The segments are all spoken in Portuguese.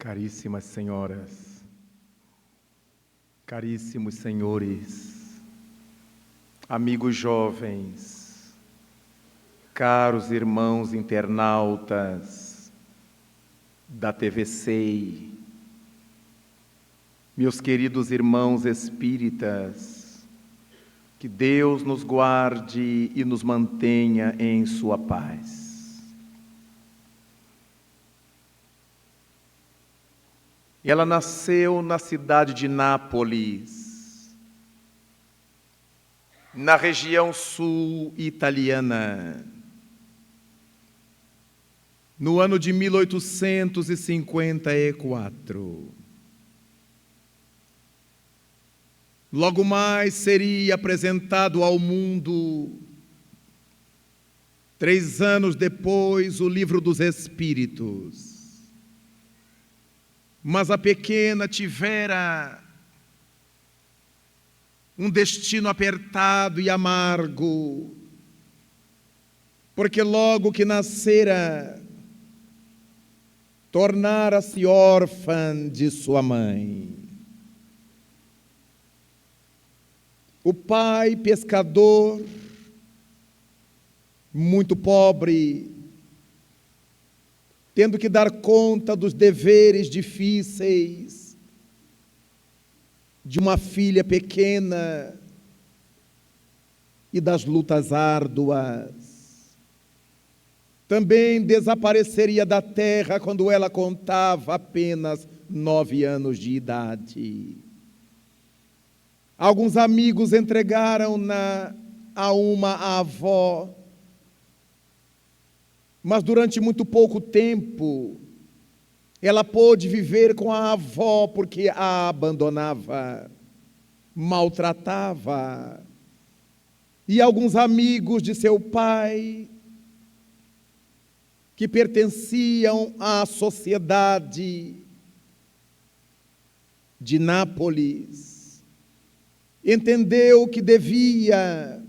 Caríssimas senhoras, caríssimos senhores, amigos jovens, caros irmãos internautas da TV SEI, meus queridos irmãos espíritas, que Deus nos guarde e nos mantenha em sua paz. Ela nasceu na cidade de Nápoles, na região sul italiana, no ano de 1854. Logo mais seria apresentado ao mundo, 3 anos depois, o Livro dos Espíritos. Mas a pequena tivera um destino apertado e amargo, porque logo que nascera, tornara-se órfã de sua mãe. O pai, pescador, muito pobre, tendo que dar conta dos deveres difíceis de uma filha pequena e das lutas árduas. Também desapareceria da terra quando ela contava apenas 9 anos de idade. Alguns amigos entregaram-na a uma avó, mas durante muito pouco tempo ela pôde viver com a avó porque a abandonava, maltratava. E alguns amigos de seu pai, que pertenciam à sociedade de Nápoles, entendeu que devia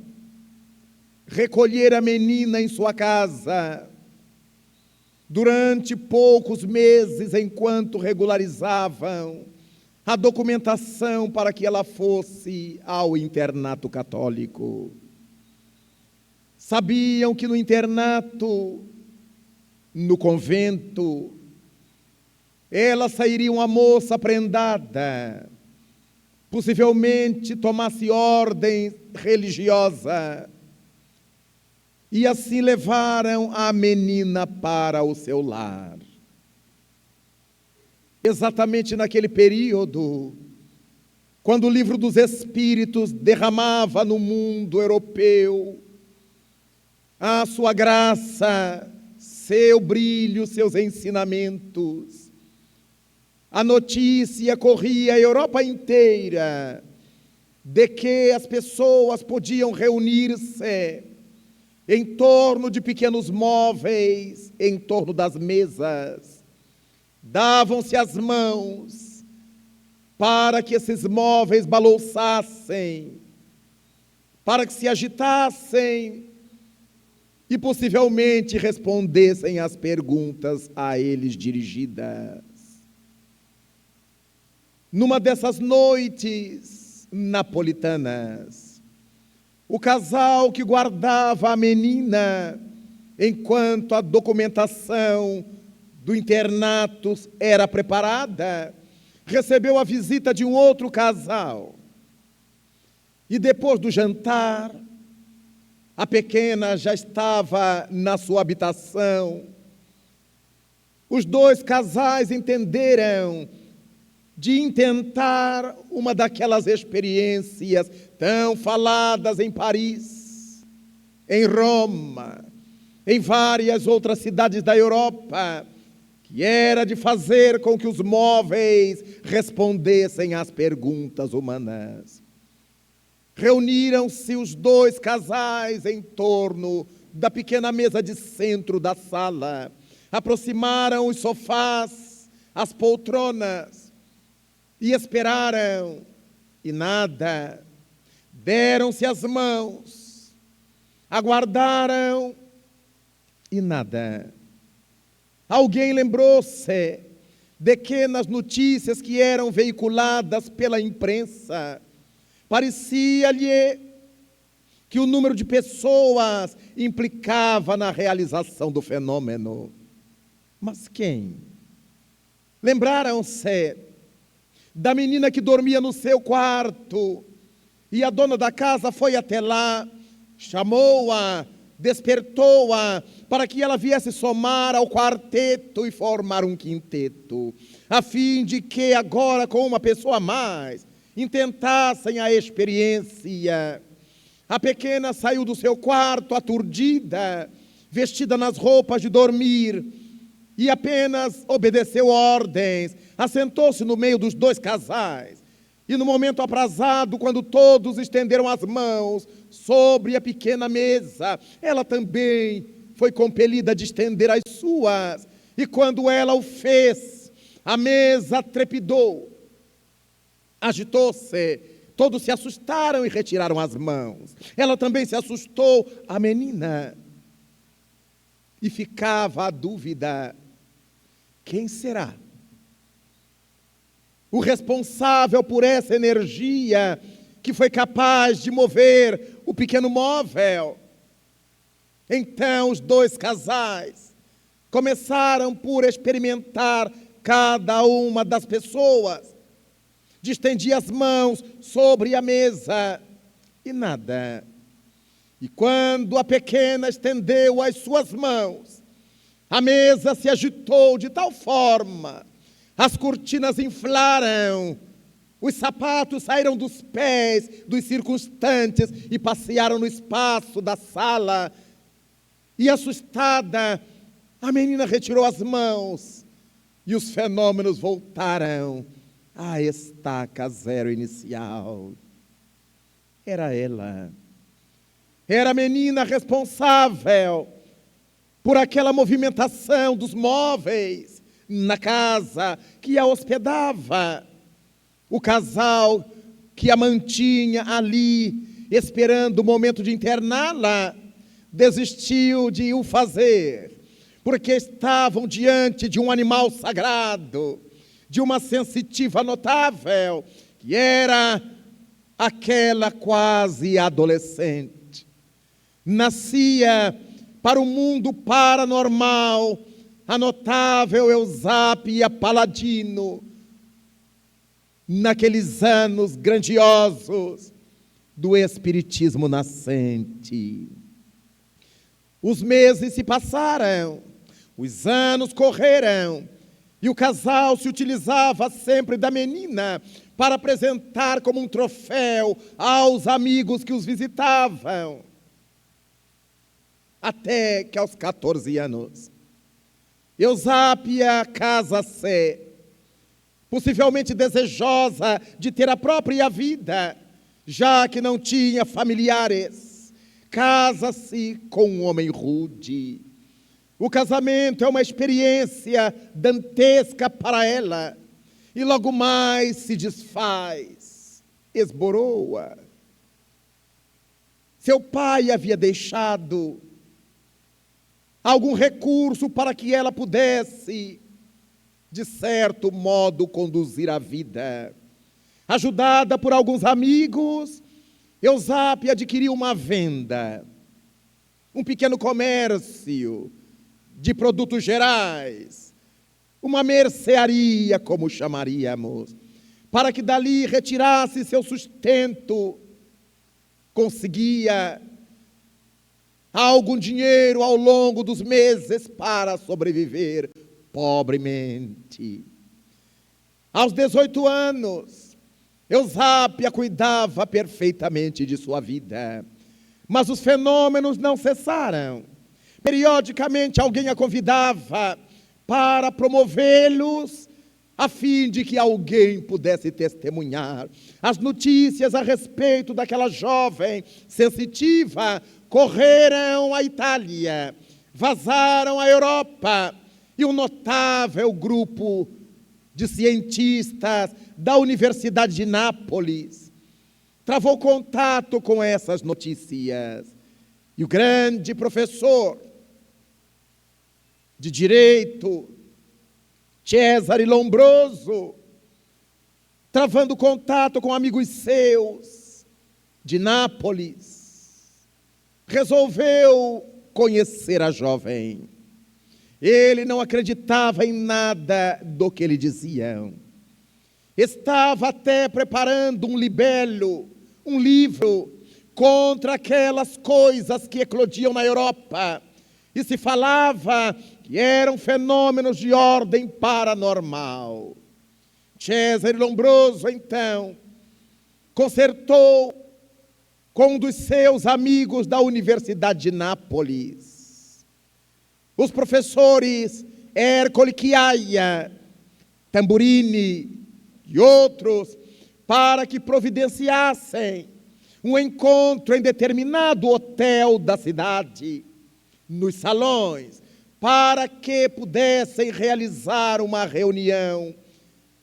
recolher a menina em sua casa durante poucos meses, enquanto regularizavam a documentação para que ela fosse ao internato católico. Sabiam que no internato, no convento, ela sairia uma moça prendada, possivelmente tomasse ordem religiosa, e assim levaram a menina para o seu lar. Exatamente naquele período, quando o Livro dos Espíritos derramava no mundo europeu a sua graça, seu brilho, seus ensinamentos, a notícia corria a Europa inteira de que as pessoas podiam reunir-se em torno de pequenos móveis, em torno das mesas, davam-se as mãos para que esses móveis balouçassem, para que se agitassem e possivelmente respondessem às perguntas a eles dirigidas. Numa dessas noites napolitanas, o casal que guardava a menina enquanto a documentação do internato era preparada, recebeu a visita de um outro casal. E depois do jantar, a pequena já estava na sua habitação. Os 2 casais entenderam de intentar uma daquelas experiências tão faladas em Paris, em Roma, em várias outras cidades da Europa, que era de fazer com que os móveis respondessem às perguntas humanas. Reuniram-se os 2 casais em torno da pequena mesa de centro da sala, aproximaram os sofás, as poltronas, e esperaram, e nada. Deram-se as mãos, aguardaram, e nada. Alguém lembrou-se pequenas notícias que eram veiculadas pela imprensa. Parecia-lhe que o número de pessoas implicava na realização do fenômeno. Mas quem? Lembraram-se da menina que dormia no seu quarto, e a dona da casa foi até lá, chamou-a, despertou-a, para que ela viesse somar ao quarteto e formar um quinteto, a fim de que agora, com uma pessoa a mais, intentassem a experiência. A pequena saiu do seu quarto aturdida, vestida nas roupas de dormir, e apenas obedeceu ordens, assentou-se no meio dos dois casais. E no momento aprazado, quando todos estenderam as mãos sobre a pequena mesa, ela também foi compelida de estender as suas. E quando ela o fez, a mesa trepidou, agitou-se, todos se assustaram e retiraram as mãos. Ela também se assustou, a menina. E ficava a dúvida: quem será o responsável por essa energia que foi capaz de mover o pequeno móvel? Então os dois casais começaram por experimentar cada uma das pessoas, de estender as mãos sobre a mesa e nada. E quando a pequena estendeu as suas mãos, a mesa se agitou de tal forma, as cortinas inflaram, os sapatos saíram dos pés dos circunstantes e passearam no espaço da sala. E assustada, a menina retirou as mãos e os fenômenos voltaram à estaca zero inicial. Era ela. Era a menina responsável por aquela movimentação dos móveis na casa que a hospedava. O casal que a mantinha ali, esperando o momento de interná-la, desistiu de o fazer, porque estavam diante de um animal sagrado, de uma sensitiva notável, que era aquela quase adolescente. Nascia para o mundo paranormal a notável Eusápia Paladino, naqueles anos grandiosos do espiritismo nascente. Os meses se passaram, os anos correram, e o casal se utilizava sempre da menina para apresentar como um troféu aos amigos que os visitavam. Até que aos 14 anos, Eusápia casa-se, possivelmente desejosa de ter a própria vida, já que não tinha familiares. Casa-se com um homem rude. O casamento é uma experiência dantesca para ela, e logo mais se desfaz, esboroa. Seu pai havia deixado algum recurso para que ela pudesse, de certo modo, conduzir a vida. Ajudada por alguns amigos, Eusápia adquiriu uma venda, um pequeno comércio de produtos gerais, uma mercearia, como chamaríamos, para que dali retirasse seu sustento. Conseguia algum dinheiro ao longo dos meses para sobreviver pobremente. Aos 18 anos, Eusápia cuidava perfeitamente de sua vida, mas os fenômenos não cessaram. Periodicamente alguém a convidava para promovê-los, a fim de que alguém pudesse testemunhar. As notícias a respeito daquela jovem sensitiva correram à Itália, vazaram à Europa, e um notável grupo de cientistas da Universidade de Nápoles travou contato com essas notícias. E o grande professor de Direito Cesare Lombroso, travando contato com amigos seus de Nápoles, resolveu conhecer a jovem. Ele não acreditava em nada do que lhe diziam. Estava até preparando um libelo, um livro, contra aquelas coisas que eclodiam na Europa. E se falava que eram fenômenos de ordem paranormal. Cesare Lombroso, então, concertou com um dos seus amigos da Universidade de Nápoles, os professores Ercole Chiaia, Tamburini e outros, para que providenciassem um encontro em determinado hotel da cidade, nos salões, para que pudessem realizar uma reunião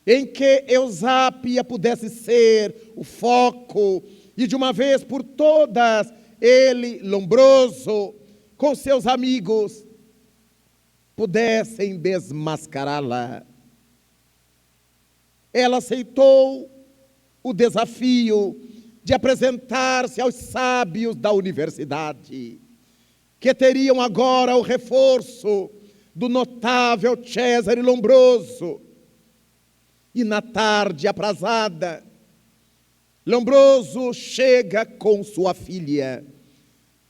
em que Eusápia pudesse ser o foco e de uma vez por todas ele, Lombroso, com seus amigos, pudessem desmascará-la. Ela aceitou o desafio de apresentar-se aos sábios da universidade, que teriam agora o reforço do notável Cesare Lombroso. E na tarde aprazada, Lombroso chega com sua filha.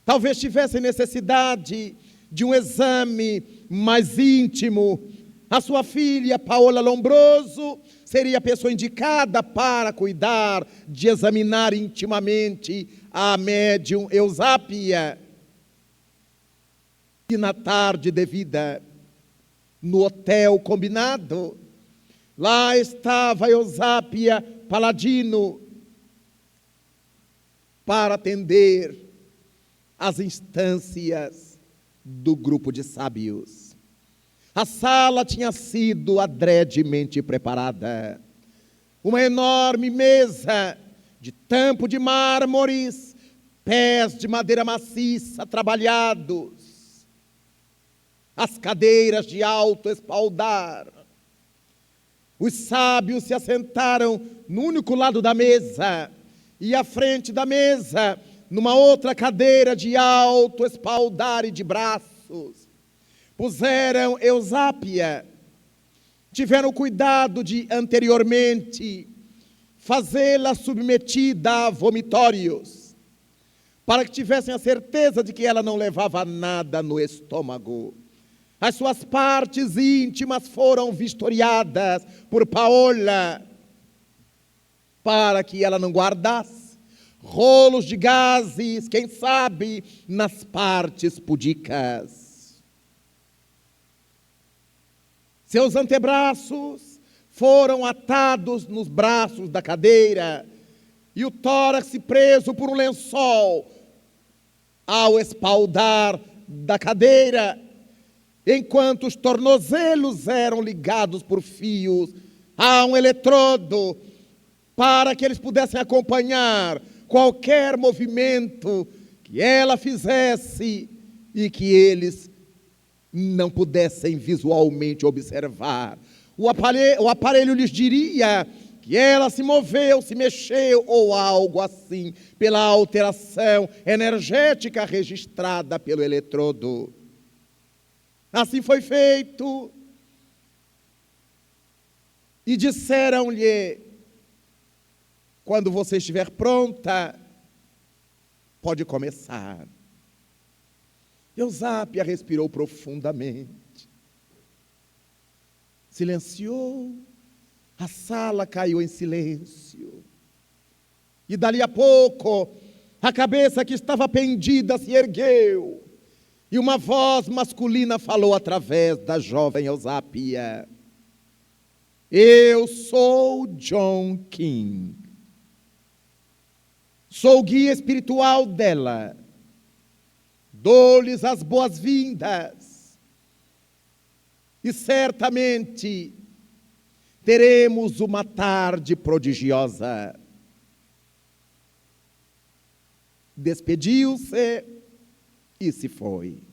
Talvez tivesse necessidade de um exame mais íntimo. A sua filha, Paola Lombroso, seria a pessoa indicada para cuidar de examinar intimamente a médium Eusápia. E na tarde devida, no hotel combinado, lá estava Eusápia Paladino para atender às instâncias do grupo de sábios. A sala tinha sido adredemente preparada. Uma enorme mesa de tampo de mármores, pés de madeira maciça trabalhados, as cadeiras de alto espaldar. Os sábios se assentaram no único lado da mesa e à frente da mesa, numa outra cadeira de alto espaldar e de braços, puseram Eusápia. Tiveram cuidado de, anteriormente, fazê-la submetida a vomitórios, para que tivessem a certeza de que ela não levava nada no estômago. As suas partes íntimas foram vistoriadas por Paola, para que ela não guardasse rolos de gases, quem sabe, nas partes pudicas. Seus antebraços foram atados nos braços da cadeira e o tórax preso por um lençol ao espaldar da cadeira, enquanto os tornozelos eram ligados por fios a um eletrodo para que eles pudessem acompanhar qualquer movimento que ela fizesse e que eles não pudessem visualmente observar. O aparelho lhes diria que ela se moveu, se mexeu ou algo assim, pela alteração energética registrada pelo eletrodo. Assim foi feito. E disseram-lhe: quando você estiver pronta, pode começar. Eusápia respirou profundamente, silenciou, a sala caiu em silêncio. E dali a pouco, a cabeça que estava pendida se ergueu, e uma voz masculina falou através da jovem Eusápia: eu sou John King. Sou o guia espiritual dela. Dou-lhes as boas-vindas. E certamente teremos uma tarde prodigiosa. Despediu-se e se foi.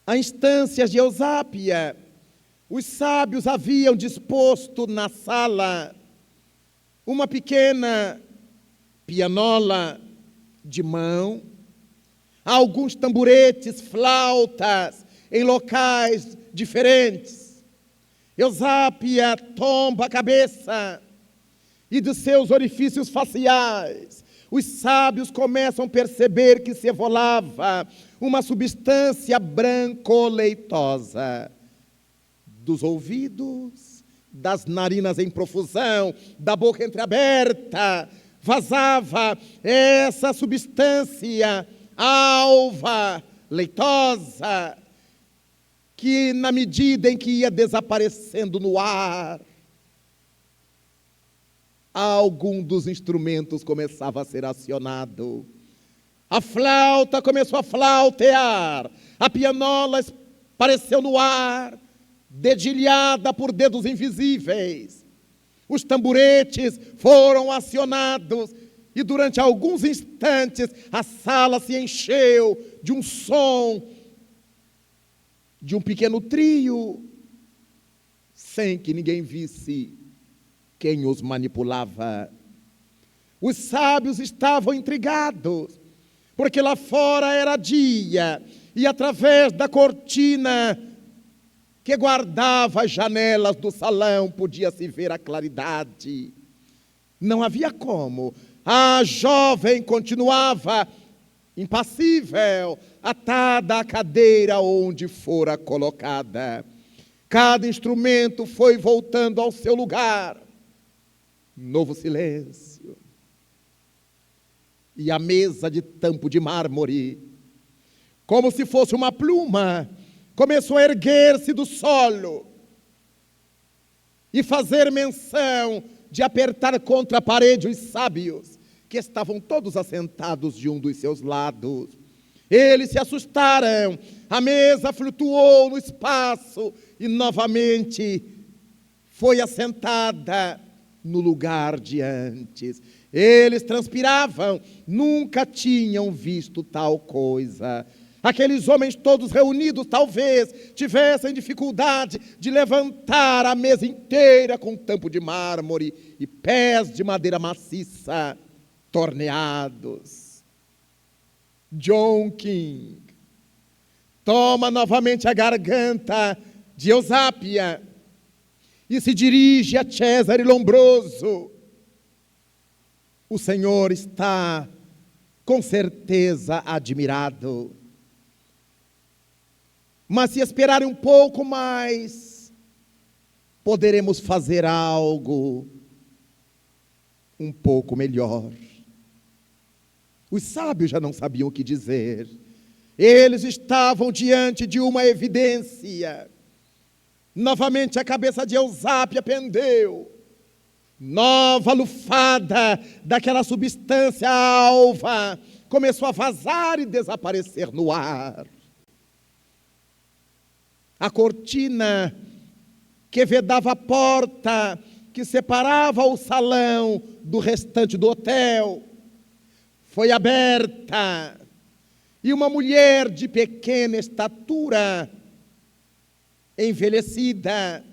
A instância de Eusápia, Os sábios haviam disposto na sala uma pequena pianola de mão, alguns tamboretes, flautas em locais diferentes. Eusápia tomba a cabeça e dos seus orifícios faciais os sábios começam a perceber que se evolava uma substância branco-leitosa dos ouvidos, das narinas em profusão, da boca entreaberta, vazava essa substância alva, leitosa, que na medida em que ia desaparecendo no ar, algum dos instrumentos começava a ser acionado. A flauta começou a flautear, a pianola apareceu no ar, dedilhada por dedos invisíveis. Os tamboretes foram acionados e durante alguns instantes a sala se encheu de um som de um pequeno trio, sem que ninguém visse quem os manipulava. Os sábios estavam intrigados, porque lá fora era dia, e através da cortina que guardava as janelas do salão podia-se ver a claridade. Não havia como. A jovem continuava impassível, atada à cadeira onde fora colocada. Cada instrumento foi voltando ao seu lugar. Novo silêncio. E a mesa de tampo de mármore, como se fosse uma pluma, começou a erguer-se do solo e fazer menção de apertar contra a parede os sábios, que estavam todos assentados de um dos seus lados. Eles se assustaram, a mesa flutuou no espaço e novamente foi assentada no lugar de antes. Eles transpiravam, nunca tinham visto tal coisa. Aqueles homens todos reunidos talvez tivessem dificuldade de levantar a mesa inteira com tampo de mármore e pés de madeira maciça torneados. John King toma novamente a garganta de Eusápia e se dirige a Cesare Lombroso. O Senhor está, com certeza, admirado. Mas se esperarem um pouco mais, poderemos fazer algo um pouco melhor. Os sábios já não sabiam o que dizer. Eles estavam diante de uma evidência. Novamente a cabeça de Eusápia pendeu. Nova lufada daquela substância alva começou a vazar e desaparecer no ar. A cortina que vedava a porta, que separava o salão do restante do hotel, foi aberta. E uma mulher de pequena estatura, envelhecida,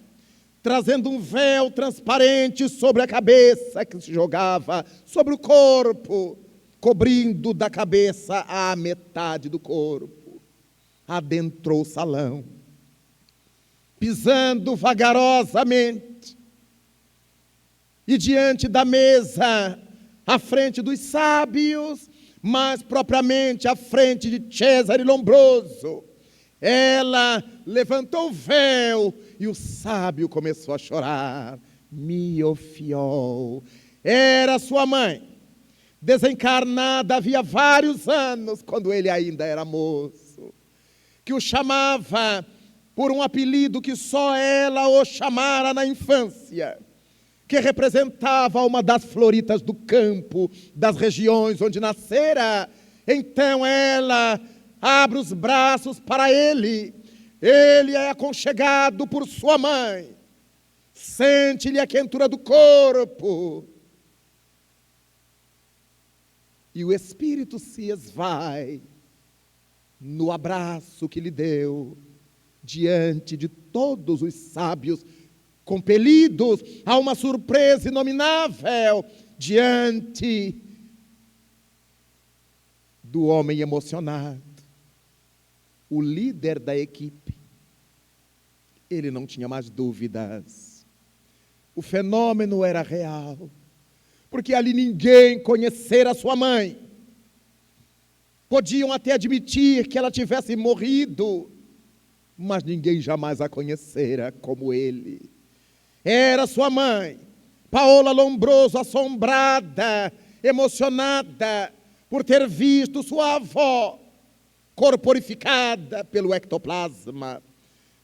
trazendo um véu transparente sobre a cabeça que se jogava sobre o corpo, cobrindo da cabeça a metade do corpo, adentrou o salão, pisando vagarosamente, e diante da mesa, à frente dos sábios, mas propriamente à frente de Cesare Lombroso, ela levantou o véu e o sábio começou a chorar. Mio fiol. Era sua mãe, desencarnada havia vários anos, quando ele ainda era moço, que o chamava por um apelido que só ela o chamara na infância, que representava uma das floritas do campo, das regiões onde nascera. Então ela abre os braços para ele. Ele é aconchegado por sua mãe. Sente-lhe a quentura do corpo. E o espírito se esvai no abraço que lhe deu. diante de todos os sábios, compelidos a uma surpresa inominável, diante do homem emocionado, o líder da equipe. Ele não tinha mais dúvidas. O fenômeno era real, porque ali ninguém conhecera sua mãe. Podiam até admitir que ela tivesse morrido, mas ninguém jamais a conhecera como ele. Era sua mãe, Paola Lombroso, assombrada, emocionada, por ter visto sua avó corporificada pelo ectoplasma,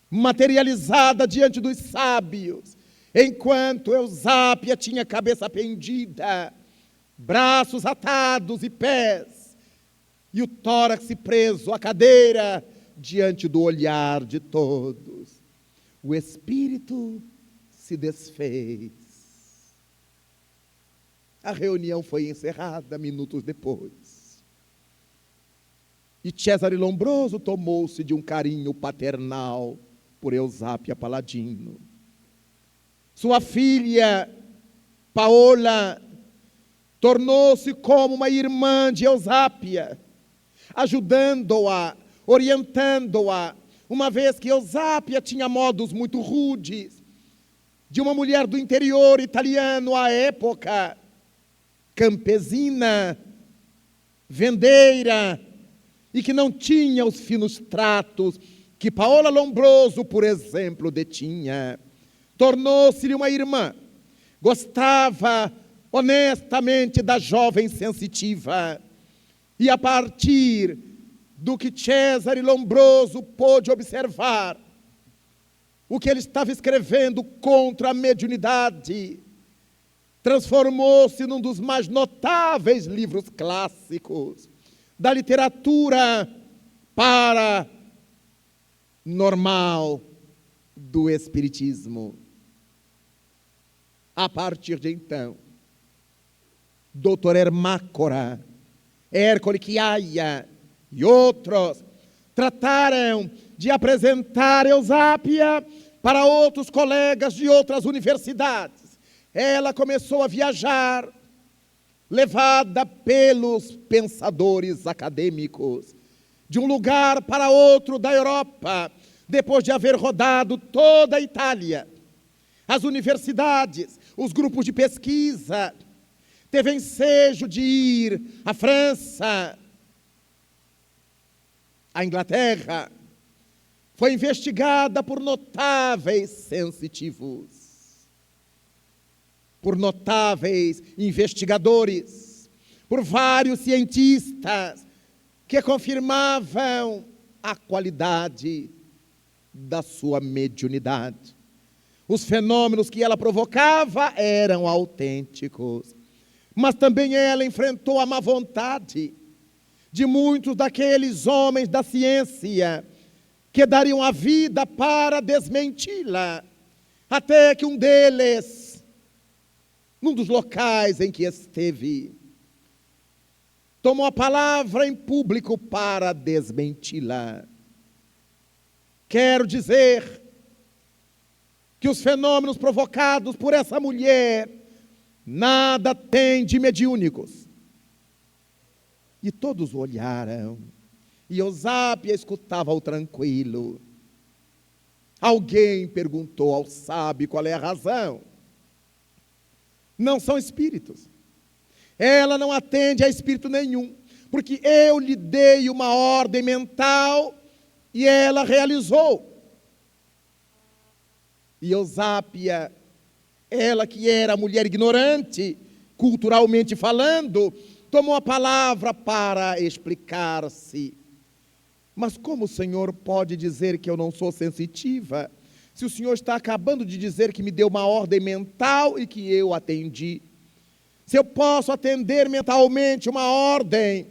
materializada diante dos sábios, enquanto Eusápia tinha cabeça pendida, braços atados e pés, e o tórax preso à cadeira, diante do olhar de todos. O espírito se desfez. A reunião foi encerrada minutos depois. E Cesare Lombroso tomou-se de um carinho paternal por Eusápia Paladino. Sua filha, Paola, tornou-se como uma irmã de Eusápia, ajudando-a, orientando-a, uma vez que Eusápia tinha modos muito rudes, de uma mulher do interior italiano à época, campesina, vendeira, e que não tinha os finos tratos que Paola Lombroso, por exemplo, detinha. Tornou-se-lhe uma irmã, gostava honestamente da jovem sensitiva, e a partir do que Cesare Lombroso pôde observar, o que ele estava escrevendo contra a mediunidade, transformou-se num dos mais notáveis livros clássicos da literatura paranormal do Espiritismo. A partir de então, Dr. Ermácora, Ercole Chiaia e outros trataram de apresentar Eusápia para outros colegas de outras universidades. Ela começou a viajar, levada pelos pensadores acadêmicos, de um lugar para outro da Europa, depois de haver rodado toda a Itália. As universidades, os grupos de pesquisa, teve ensejo de ir à França, à Inglaterra. Foi investigada por notáveis sensitivos, por notáveis investigadores, por vários cientistas que confirmavam a qualidade da sua mediunidade. Os fenômenos que ela provocava eram autênticos, mas também ela enfrentou a má vontade de muitos daqueles homens da ciência que dariam a vida para desmenti-la, até que um deles, num dos locais em que esteve, tomou a palavra em público para desmenti-la. Quero dizer que os fenômenos provocados por essa mulher nada têm de mediúnicos. E todos olharam, e Eusápia escutava-o tranquilo. Alguém perguntou ao sábio qual é a razão. Não são espíritos. Ela não atende a espírito nenhum, porque eu lhe dei uma ordem mental e ela realizou. E Eusápia, ela que era mulher ignorante, culturalmente falando, tomou a palavra para explicar-se. Mas como o senhor pode dizer que eu não sou sensitiva, se o senhor está acabando de dizer que me deu uma ordem mental e que eu atendi? Se eu posso atender mentalmente uma ordem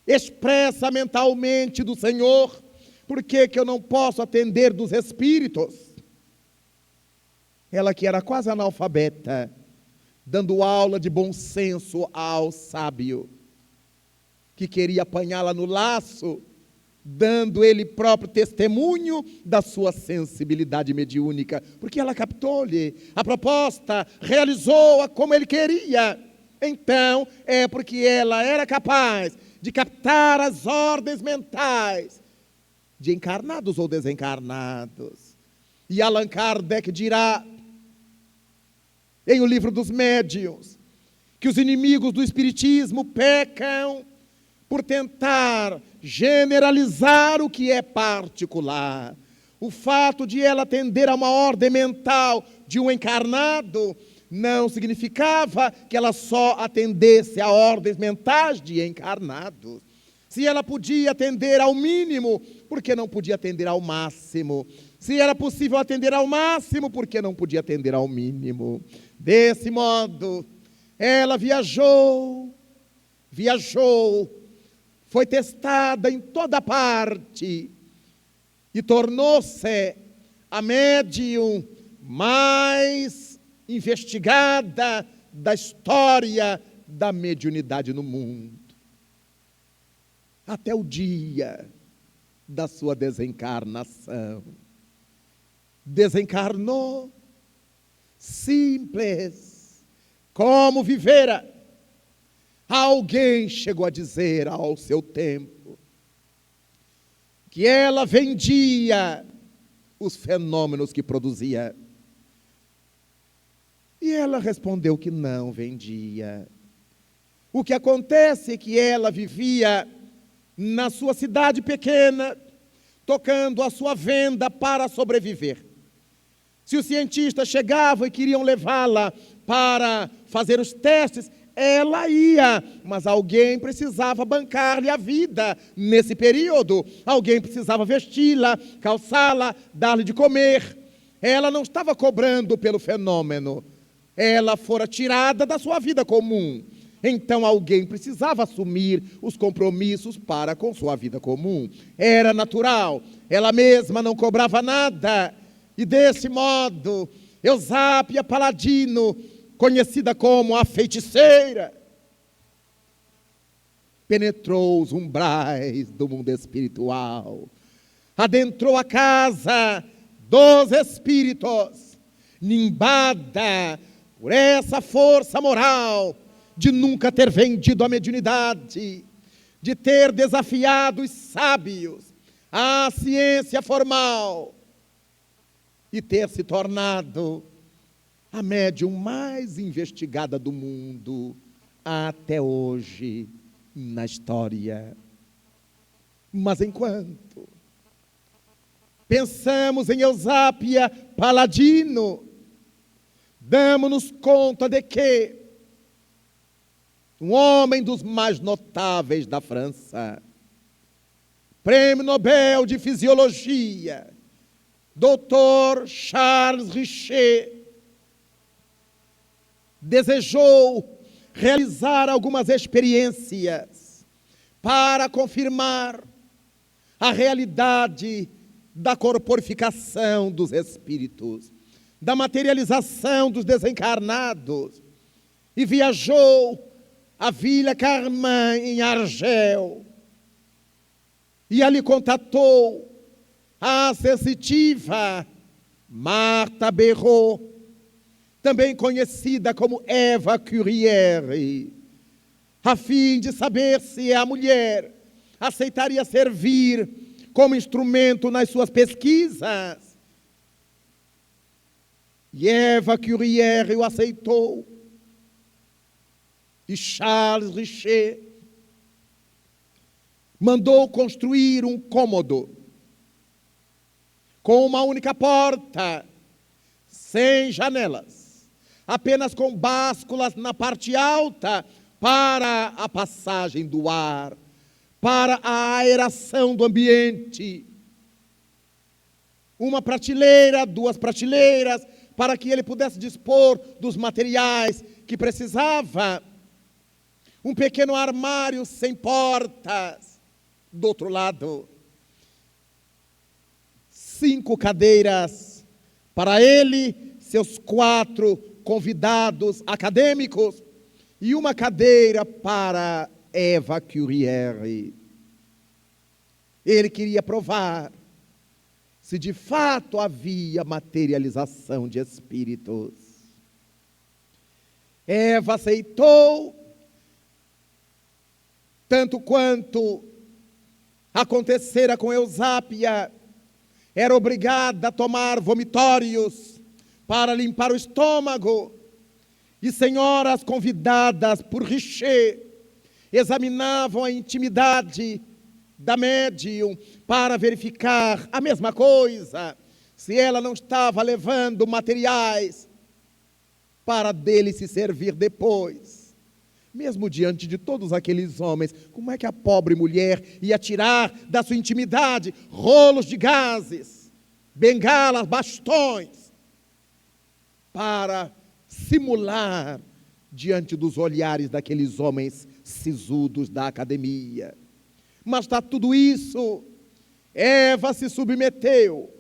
expressa mentalmente do Senhor, por que que eu não posso atender dos espíritos? Ela que era quase analfabeta, dando aula de bom senso ao sábio, que queria apanhá-la no laço, dando ele próprio testemunho da sua sensibilidade mediúnica, porque ela captou-lhe a proposta, realizou-a como ele queria. Então, é porque ela era capaz de captar as ordens mentais de encarnados ou desencarnados. E Allan Kardec dirá, em O Livro dos Médiuns, que os inimigos do Espiritismo pecam por tentar generalizar o que é particular. O fato de ela atender a uma ordem mental de um encarnado não significava que ela só atendesse a ordens mentais de encarnados. Se ela podia atender ao mínimo, por que não podia atender ao máximo? Se era possível atender ao máximo, por que não podia atender ao mínimo? Desse modo, ela viajou, foi testada em toda parte e tornou-se a médium mais investigada da história da mediunidade no mundo. Até o dia da sua desencarnação. Desencarnou, simples, como vivera. Alguém chegou a dizer ao seu tempo que ela vendia os fenômenos que produzia. E ela respondeu que não vendia. O que acontece é que ela vivia na sua cidade pequena, tocando a sua venda para sobreviver. Se os cientistas chegavam e queriam levá-la para fazer os testes, ela ia, mas alguém precisava bancar-lhe a vida nesse período. Alguém precisava vesti-la, calçá-la, dar-lhe de comer. Ela não estava cobrando pelo fenômeno. Ela fora tirada da sua vida comum. Então alguém precisava assumir os compromissos para com sua vida comum. Era natural. Ela mesma não cobrava nada. E desse modo, Eusápia Paladino, conhecida como a feiticeira, penetrou os umbrais do mundo espiritual, adentrou a casa dos espíritos, nimbada por essa força moral de nunca ter vendido a mediunidade, de ter desafiado os sábios, a ciência formal e ter se tornado a médium mais investigada do mundo até hoje na história. Mas enquanto pensamos em Eusápia Paladino, damos-nos conta de que um homem dos mais notáveis da França, Prêmio Nobel de Fisiologia, Dr. Charles Richet, desejou realizar algumas experiências para confirmar a realidade da corporificação dos espíritos, da materialização dos desencarnados, e viajou à Vila Carmin, em Argel, e ali contatou a sensitiva Martha Béraud, também conhecida como Eva Curière, a fim de saber se a mulher aceitaria servir como instrumento nas suas pesquisas. E Eva Curière o aceitou. E Charles Richet mandou construir um cômodo com uma única porta, sem janelas, apenas com básculas na parte alta para a passagem do ar, para a aeração do ambiente. Uma prateleira, 2 prateleiras, para que ele pudesse dispor dos materiais que precisava. Um pequeno armário sem portas. Do outro lado, 5 cadeiras para ele, seus 4 convidados acadêmicos, e uma cadeira para Eva Curière. Ele queria provar se de fato havia materialização de espíritos. Eva aceitou, tanto quanto acontecera com Eusápia, era obrigada a tomar vomitórios para limpar o estômago. E senhoras convidadas por Richer examinavam a intimidade da médium para verificar a mesma coisa, se ela não estava levando materiais para dele se servir depois. Mesmo diante de todos aqueles homens, como é que a pobre mulher ia tirar da sua intimidade rolos de gases, bengalas, bastões, para simular diante dos olhares daqueles homens sisudos da academia? Mas está tudo isso, Eva se submeteu.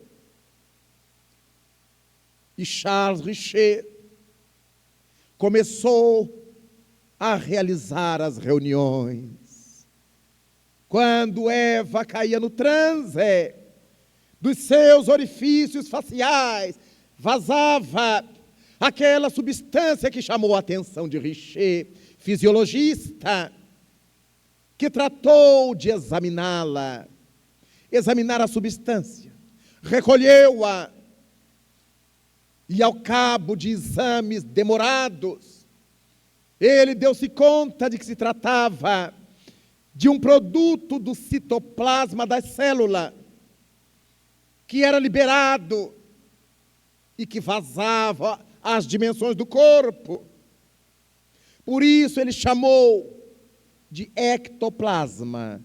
E Charles Richer começou a realizar as reuniões. Quando Eva caía no transe, dos seus orifícios faciais vazava aquela substância que chamou a atenção de Richer, fisiologista, que tratou de examiná-la, examinar a substância, recolheu-a, e ao cabo de exames demorados, ele deu-se conta de que se tratava de um produto do citoplasma da célula, que era liberado e que vazava às dimensões do corpo. Por isso ele chamou de ectoplasma.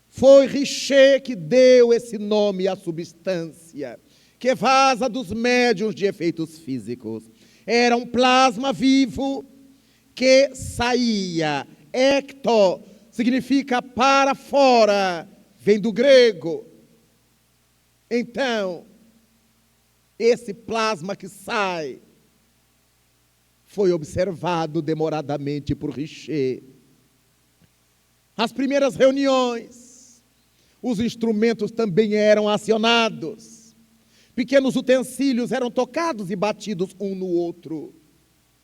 Foi Richer que deu esse nome à substância, que vaza dos médiuns de efeitos físicos. Era um plasma vivo que saía. Ecto significa para fora, vem do grego. Então, esse plasma que sai foi observado demoradamente por Richer. As primeiras reuniões, os instrumentos também eram acionados. Pequenos utensílios eram tocados e batidos um no outro,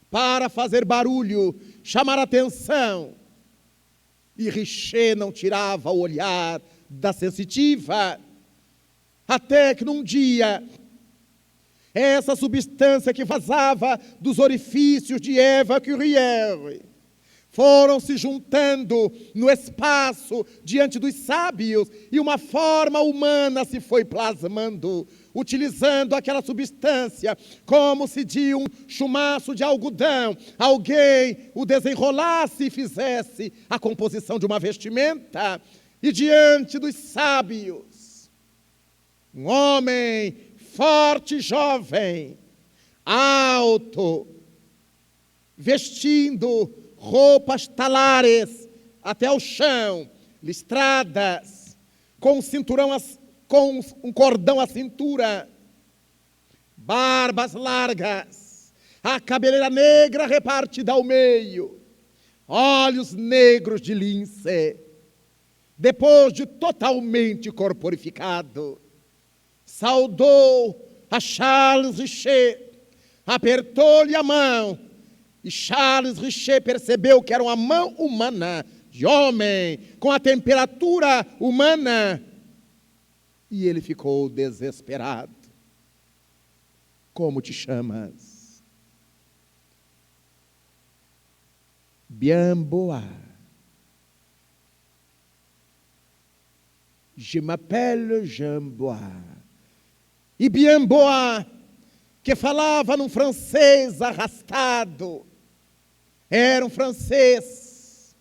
para fazer barulho, chamar atenção. E Richer não tirava o olhar da sensitiva, até que num dia, essa substância que vazava dos orifícios de Eva Curie foram se juntando no espaço diante dos sábios, e uma forma humana se foi plasmando, utilizando aquela substância como se de um chumaço de algodão alguém o desenrolasse e fizesse a composição de uma vestimenta. E diante dos sábios, um homem forte, jovem, alto, vestindo roupas talares até o chão, listradas, com um cinturão, com um cordão à cintura, barbas largas, a cabeleira negra repartida ao meio, olhos negros de lince. Depois de totalmente corporificado, saudou a Charles Richer, apertou-lhe a mão, e Charles Richer percebeu que era uma mão humana, de homem, com a temperatura humana. E ele ficou desesperado. Como te chamas? Bien Boa. Je m'appelle Jean Bois. E Bien Boa, que falava num francês arrastado, era um francês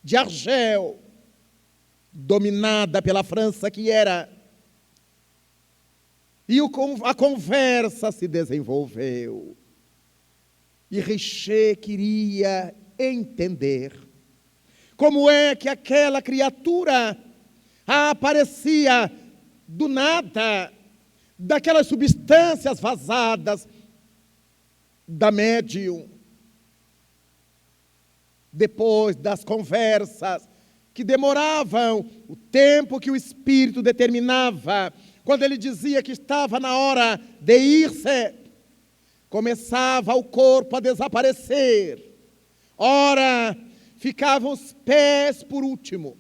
de Argel, dominada pela França que era. E a conversa se desenvolveu. E Richer queria entender como é que aquela criatura aparecia do nada, daquelas substâncias vazadas da médium. Depois das conversas, que demoravam o tempo que o Espírito determinava. Quando ele dizia que estava na hora de ir-se, começava o corpo a desaparecer. Ora, ficavam os pés por último.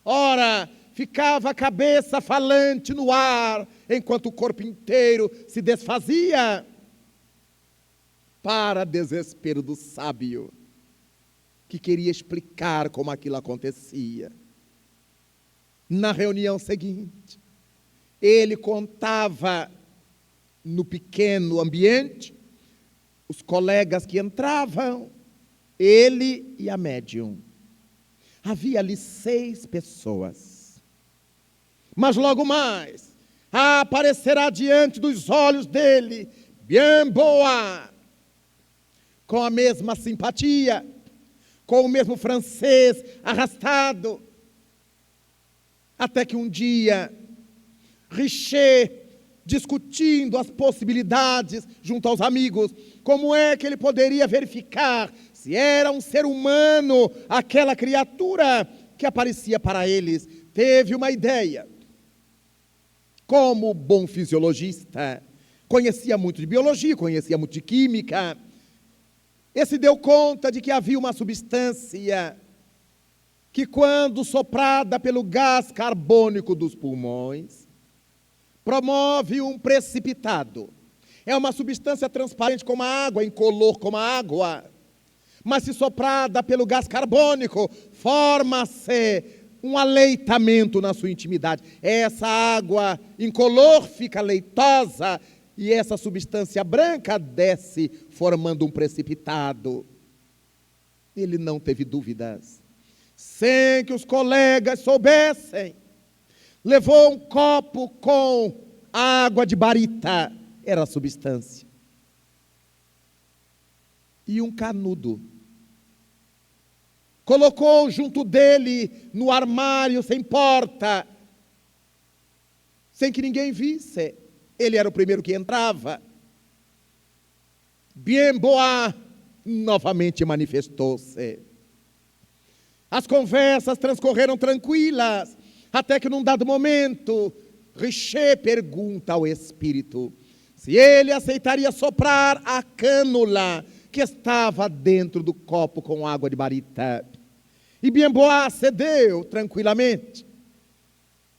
Ora, ficava a cabeça falante no ar, enquanto o corpo inteiro se desfazia. Para desespero do sábio, que queria explicar como aquilo acontecia. Na reunião seguinte, ele contava no pequeno ambiente os colegas que entravam, ele e a médium. Havia ali 6 pessoas. Mas logo mais, aparecerá diante dos olhos dele, bien boa, com a mesma simpatia, com o mesmo francês arrastado. Até que um dia, Richer, discutindo as possibilidades junto aos amigos, como é que ele poderia verificar se era um ser humano aquela criatura que aparecia para eles, teve uma ideia. Como bom fisiologista, conhecia muito de biologia, conhecia muito de química, ele se deu conta de que havia uma substância que, quando soprada pelo gás carbônico dos pulmões, promove um precipitado. É uma substância transparente como a água, incolor como a água, mas se soprada pelo gás carbônico, forma-se um aleitamento na sua intimidade. Essa água incolor fica leitosa e essa substância branca desce, formando um precipitado. Ele não teve dúvidas. Sem que os colegas soubessem, levou um copo com água de barita, era a substância, e um canudo. Colocou junto dele no armário, sem porta, sem que ninguém visse. Ele era o primeiro que entrava. Bien boa novamente manifestou-se. As conversas transcorreram tranquilas, até que num dado momento, Richer pergunta ao espírito se ele aceitaria soprar a cânula que estava dentro do copo com água de barita. E bien boa cedeu tranquilamente.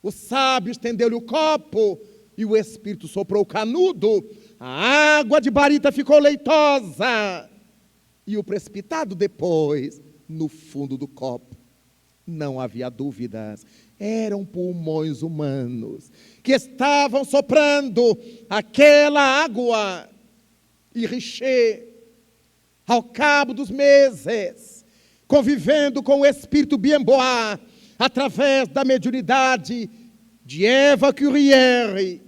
O sábio estendeu-lhe o copo e o espírito soprou o canudo. A água de barita ficou leitosa e o precipitado depois no fundo do copo. Não havia dúvidas, eram pulmões humanos que estavam soprando aquela água. E Richer, ao cabo dos meses, convivendo com o espírito bien boa, através da mediunidade de Eva Curière,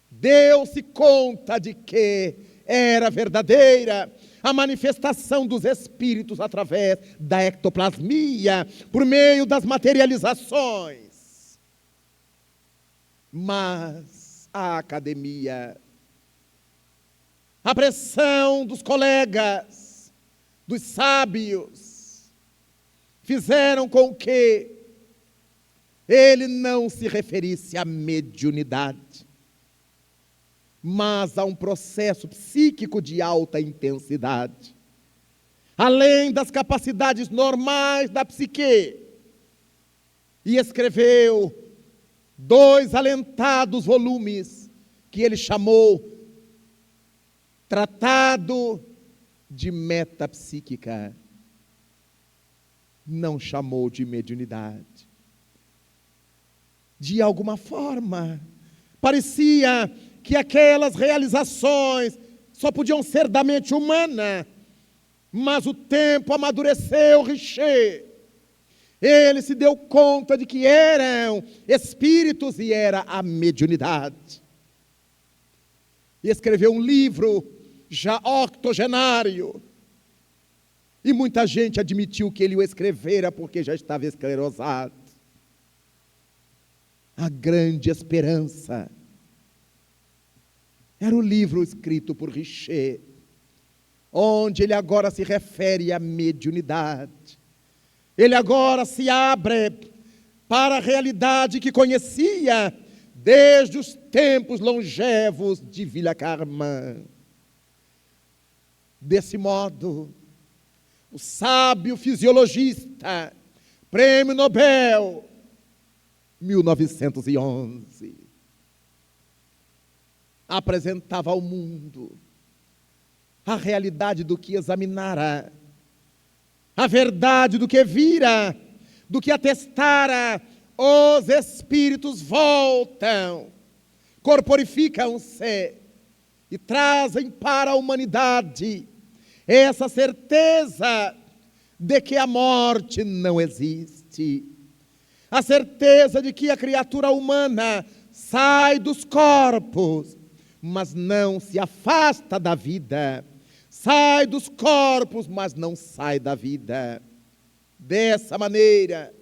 deu-se conta de que era verdadeira a manifestação dos espíritos através da ectoplasmia, por meio das materializações. Mas a academia, a pressão dos colegas, dos sábios, fizeram com que ele não se referisse à mediunidade, mas a um processo psíquico de alta intensidade, além das capacidades normais da psique. E escreveu 2 alentados volumes, que ele chamou Tratado de Metapsíquica. Não chamou de mediunidade. De alguma forma, parecia que aquelas realizações só podiam ser da mente humana, mas o tempo amadureceu Richer. Ele se deu conta de que eram espíritos e era a mediunidade. E escreveu um livro já octogenário. E muita gente admitiu que ele o escrevera porque já estava esclerosado. A Grande Esperança era o livro escrito por Richer, onde ele agora se refere à mediunidade, Ele agora se abre para a realidade que conhecia desde os tempos longevos de Villa Carmán. Desse modo, o sábio fisiologista, Prêmio Nobel, 1911, apresentava ao mundo a realidade do que examinara, a verdade do que vira, do que atestara. Os espíritos voltam, corporificam-se e trazem para a humanidade essa certeza de que a morte não existe, a certeza de que a criatura humana sai dos corpos, mas não se afasta da vida, sai dos corpos, mas não sai da vida. Dessa maneira,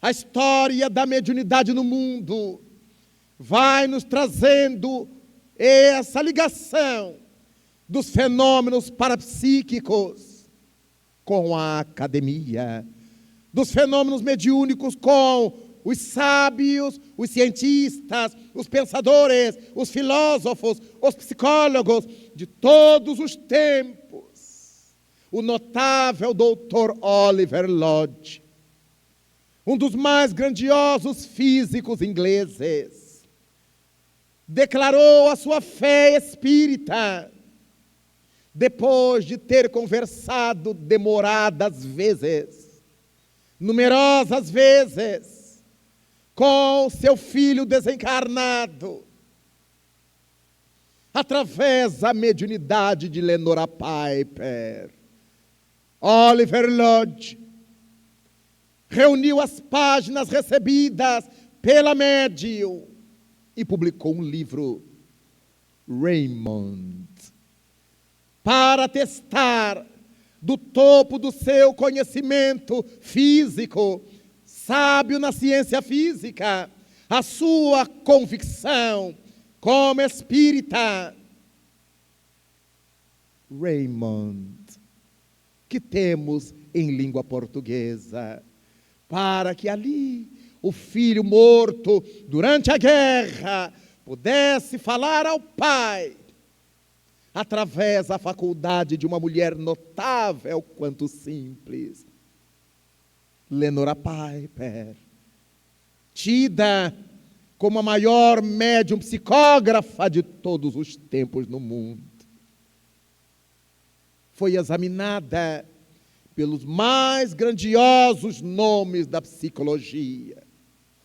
a história da mediunidade no mundo vai nos trazendo essa ligação dos fenômenos parapsíquicos com a academia, dos fenômenos mediúnicos com os sábios, os cientistas, os pensadores, os filósofos, os psicólogos de todos os tempos. O notável doutor Oliver Lodge, um dos mais grandiosos físicos ingleses, declarou a sua fé espírita depois de ter conversado demoradas vezes, numerosas vezes, com seu filho desencarnado, através da mediunidade de Lenora Piper. Oliver Lodge reuniu as páginas recebidas pela médium e publicou um livro, Raymond, para testar do topo do seu conhecimento físico, sábio na ciência física, a sua convicção como espírita. Raymond, que temos em língua portuguesa, para que ali o filho morto durante a guerra pudesse falar ao pai, através da faculdade de uma mulher notável quanto simples, Lenora Piper, tida como a maior médium psicógrafa de todos os tempos no mundo. Foi examinada pelos mais grandiosos nomes da psicologia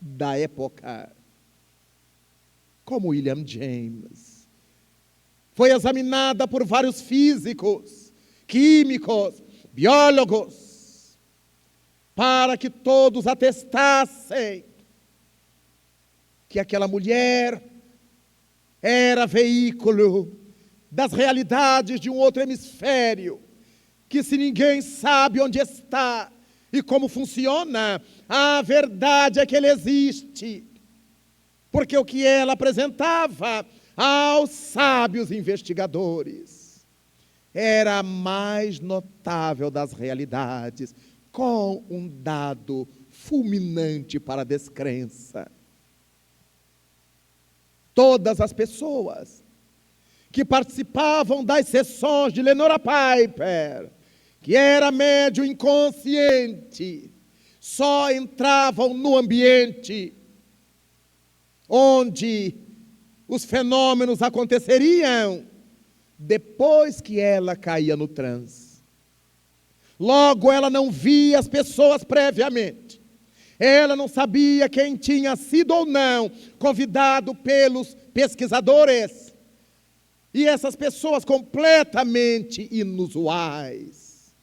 da época, como William James. Foi examinada por vários físicos, químicos, biólogos, para que todos atestassem que aquela mulher era veículo das realidades de um outro hemisfério, que se ninguém sabe onde está e como funciona, a verdade é que ele existe, porque o que ela apresentava aos sábios investigadores era a mais notável das realidades, com um dado fulminante para a descrença. Todas as pessoas que participavam das sessões de Lenora Piper, que era médium inconsciente, só entravam no ambiente onde os fenômenos aconteceriam depois que ela caía no transe. Logo, ela não via as pessoas previamente. Ela não sabia quem tinha sido ou não convidado pelos pesquisadores. E essas pessoas completamente inusuais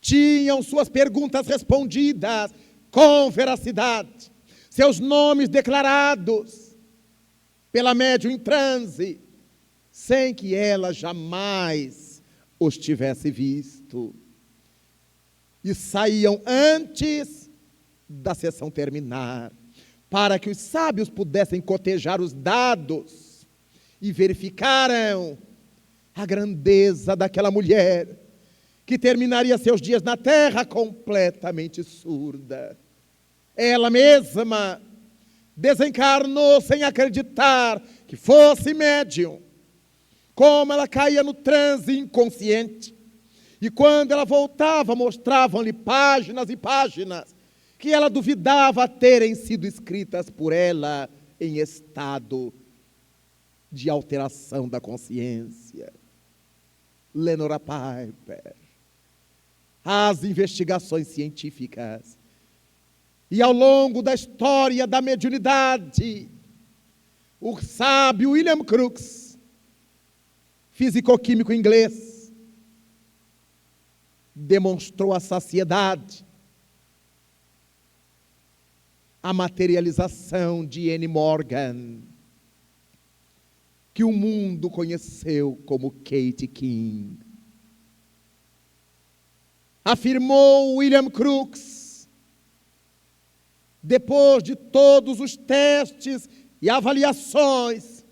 tinham suas perguntas respondidas com veracidade, seus nomes declarados pela médium em transe, sem que ela jamais os tivesse visto. E saíam antes da sessão terminar, para que os sábios pudessem cotejar os dados e verificaram a grandeza daquela mulher, que terminaria seus dias na terra completamente surda. Ela mesma desencarnou sem acreditar que fosse médium. Como ela caía no transe inconsciente. E quando ela voltava, mostravam-lhe páginas e páginas que ela duvidava terem sido escritas por ela em estado de alteração da consciência. Lenora Piper. As investigações científicas. E ao longo da história da mediunidade, o sábio William Crookes, físico-químico inglês, demonstrou à saciedade a materialização de Anne Morgan, que o mundo conheceu como Kate King. Afirmou William Crookes, depois de todos os testes e avaliações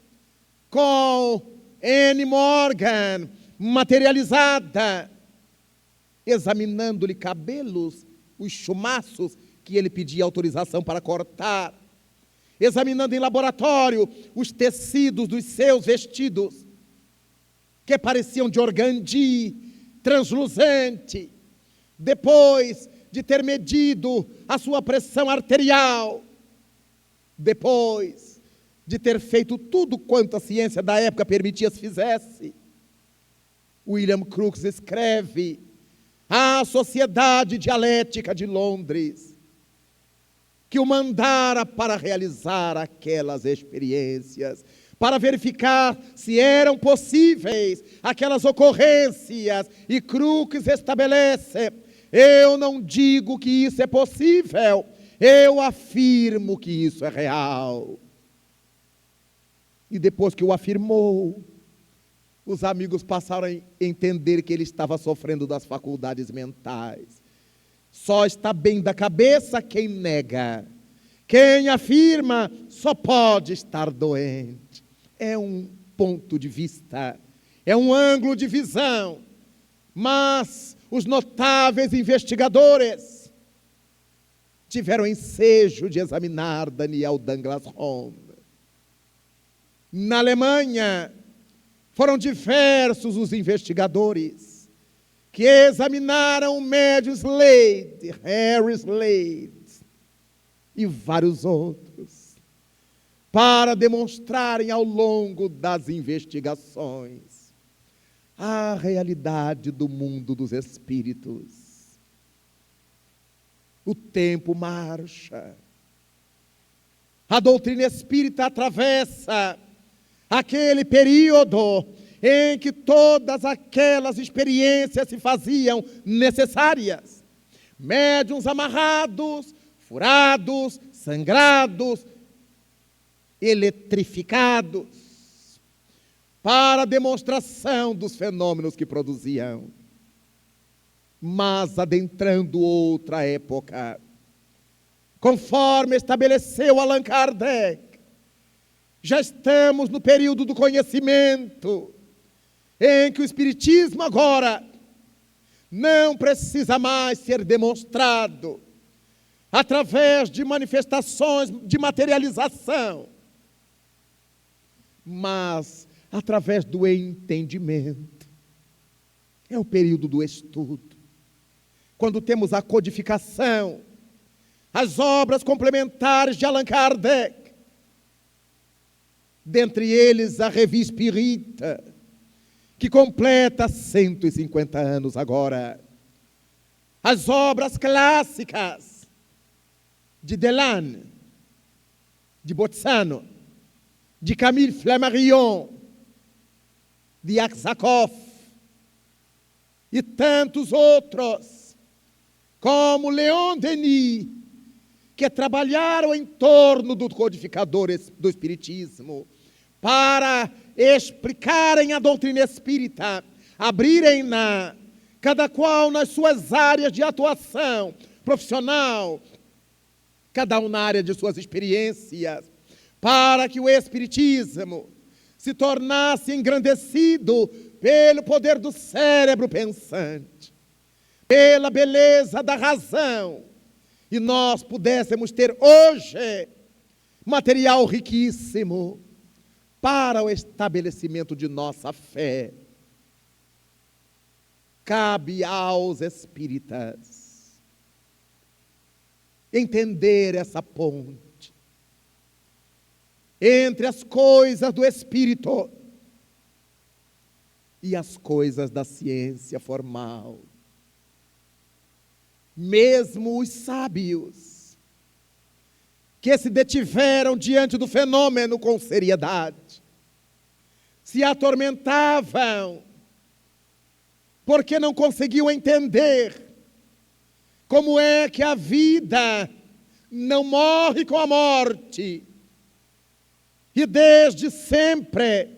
com Anne Morgan materializada, examinando-lhe cabelos, os chumaços que ele pedia autorização para cortar, examinando em laboratório os tecidos dos seus vestidos, que pareciam de organdi, transluzente, depois de ter medido a sua pressão arterial, depois de ter feito tudo quanto a ciência da época permitia se fizesse, William Crookes escreve à Sociedade Dialética de Londres que o mandara para realizar aquelas experiências, para verificar se eram possíveis aquelas ocorrências, e Crookes estabelece: eu não digo que isso é possível, eu afirmo que isso é real. E depois que o afirmou, os amigos passaram a entender que ele estava sofrendo das faculdades mentais. Só está bem da cabeça quem nega. Quem afirma só pode estar doente. É um ponto de vista, é um ângulo de visão. Mas os notáveis investigadores tiveram ensejo de examinar Daniel Douglas Home. Na Alemanha, foram diversos os investigadores que examinaram o médium Slade, Harry Slade, e vários outros, para demonstrarem ao longo das investigações a realidade do mundo dos espíritos. O tempo marcha. A doutrina espírita atravessa aquele período em que todas aquelas experiências se faziam necessárias. Médiuns amarrados, furados, sangrados, eletrificados, para a demonstração dos fenômenos que produziam. Mas adentrando outra época, conforme estabeleceu Allan Kardec, já estamos no período do conhecimento, em que o Espiritismo agora não precisa mais ser demonstrado através de manifestações de materialização, mas através do entendimento. É o período do estudo, quando temos a codificação, as obras complementares de Allan Kardec, dentre eles a Revue Espírita, que completa 150 anos agora. As obras clássicas de Delane, de Bozzano, de Camille Flammarion, de Aksakov, e tantos outros, como Leon Denis, que trabalharam em torno do codificador do Espiritismo, para explicarem a doutrina espírita, abrirem-na, cada qual nas suas áreas de atuação profissional, cada um na área de suas experiências, para que o Espiritismo se tornasse engrandecido pelo poder do cérebro pensante. pela beleza da razão, e nós pudéssemos ter hoje material riquíssimo para o estabelecimento de nossa fé. Cabe aos espíritas entender essa ponte entre as coisas do espírito e as coisas da ciência formal. Mesmo os sábios, que se detiveram diante do fenômeno com seriedade, se atormentavam, porque não conseguiam entender como é que a vida não morre com a morte. E desde sempre,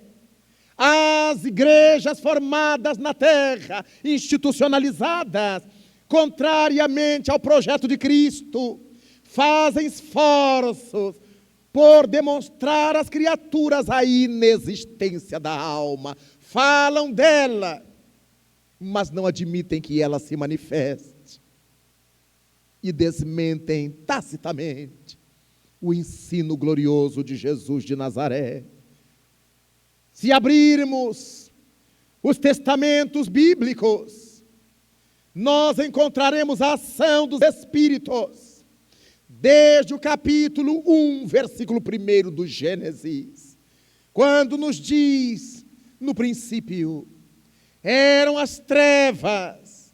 as igrejas formadas na terra, institucionalizadas, contrariamente ao projeto de Cristo, fazem esforços por demonstrar às criaturas a inexistência da alma. Falam dela, mas não admitem que ela se manifeste. E desmentem tacitamente o ensino glorioso de Jesus de Nazaré. Se abrirmos os testamentos bíblicos, nós encontraremos a ação dos Espíritos, desde o capítulo 1, versículo 1 do Gênesis, quando nos diz, no princípio, eram as trevas,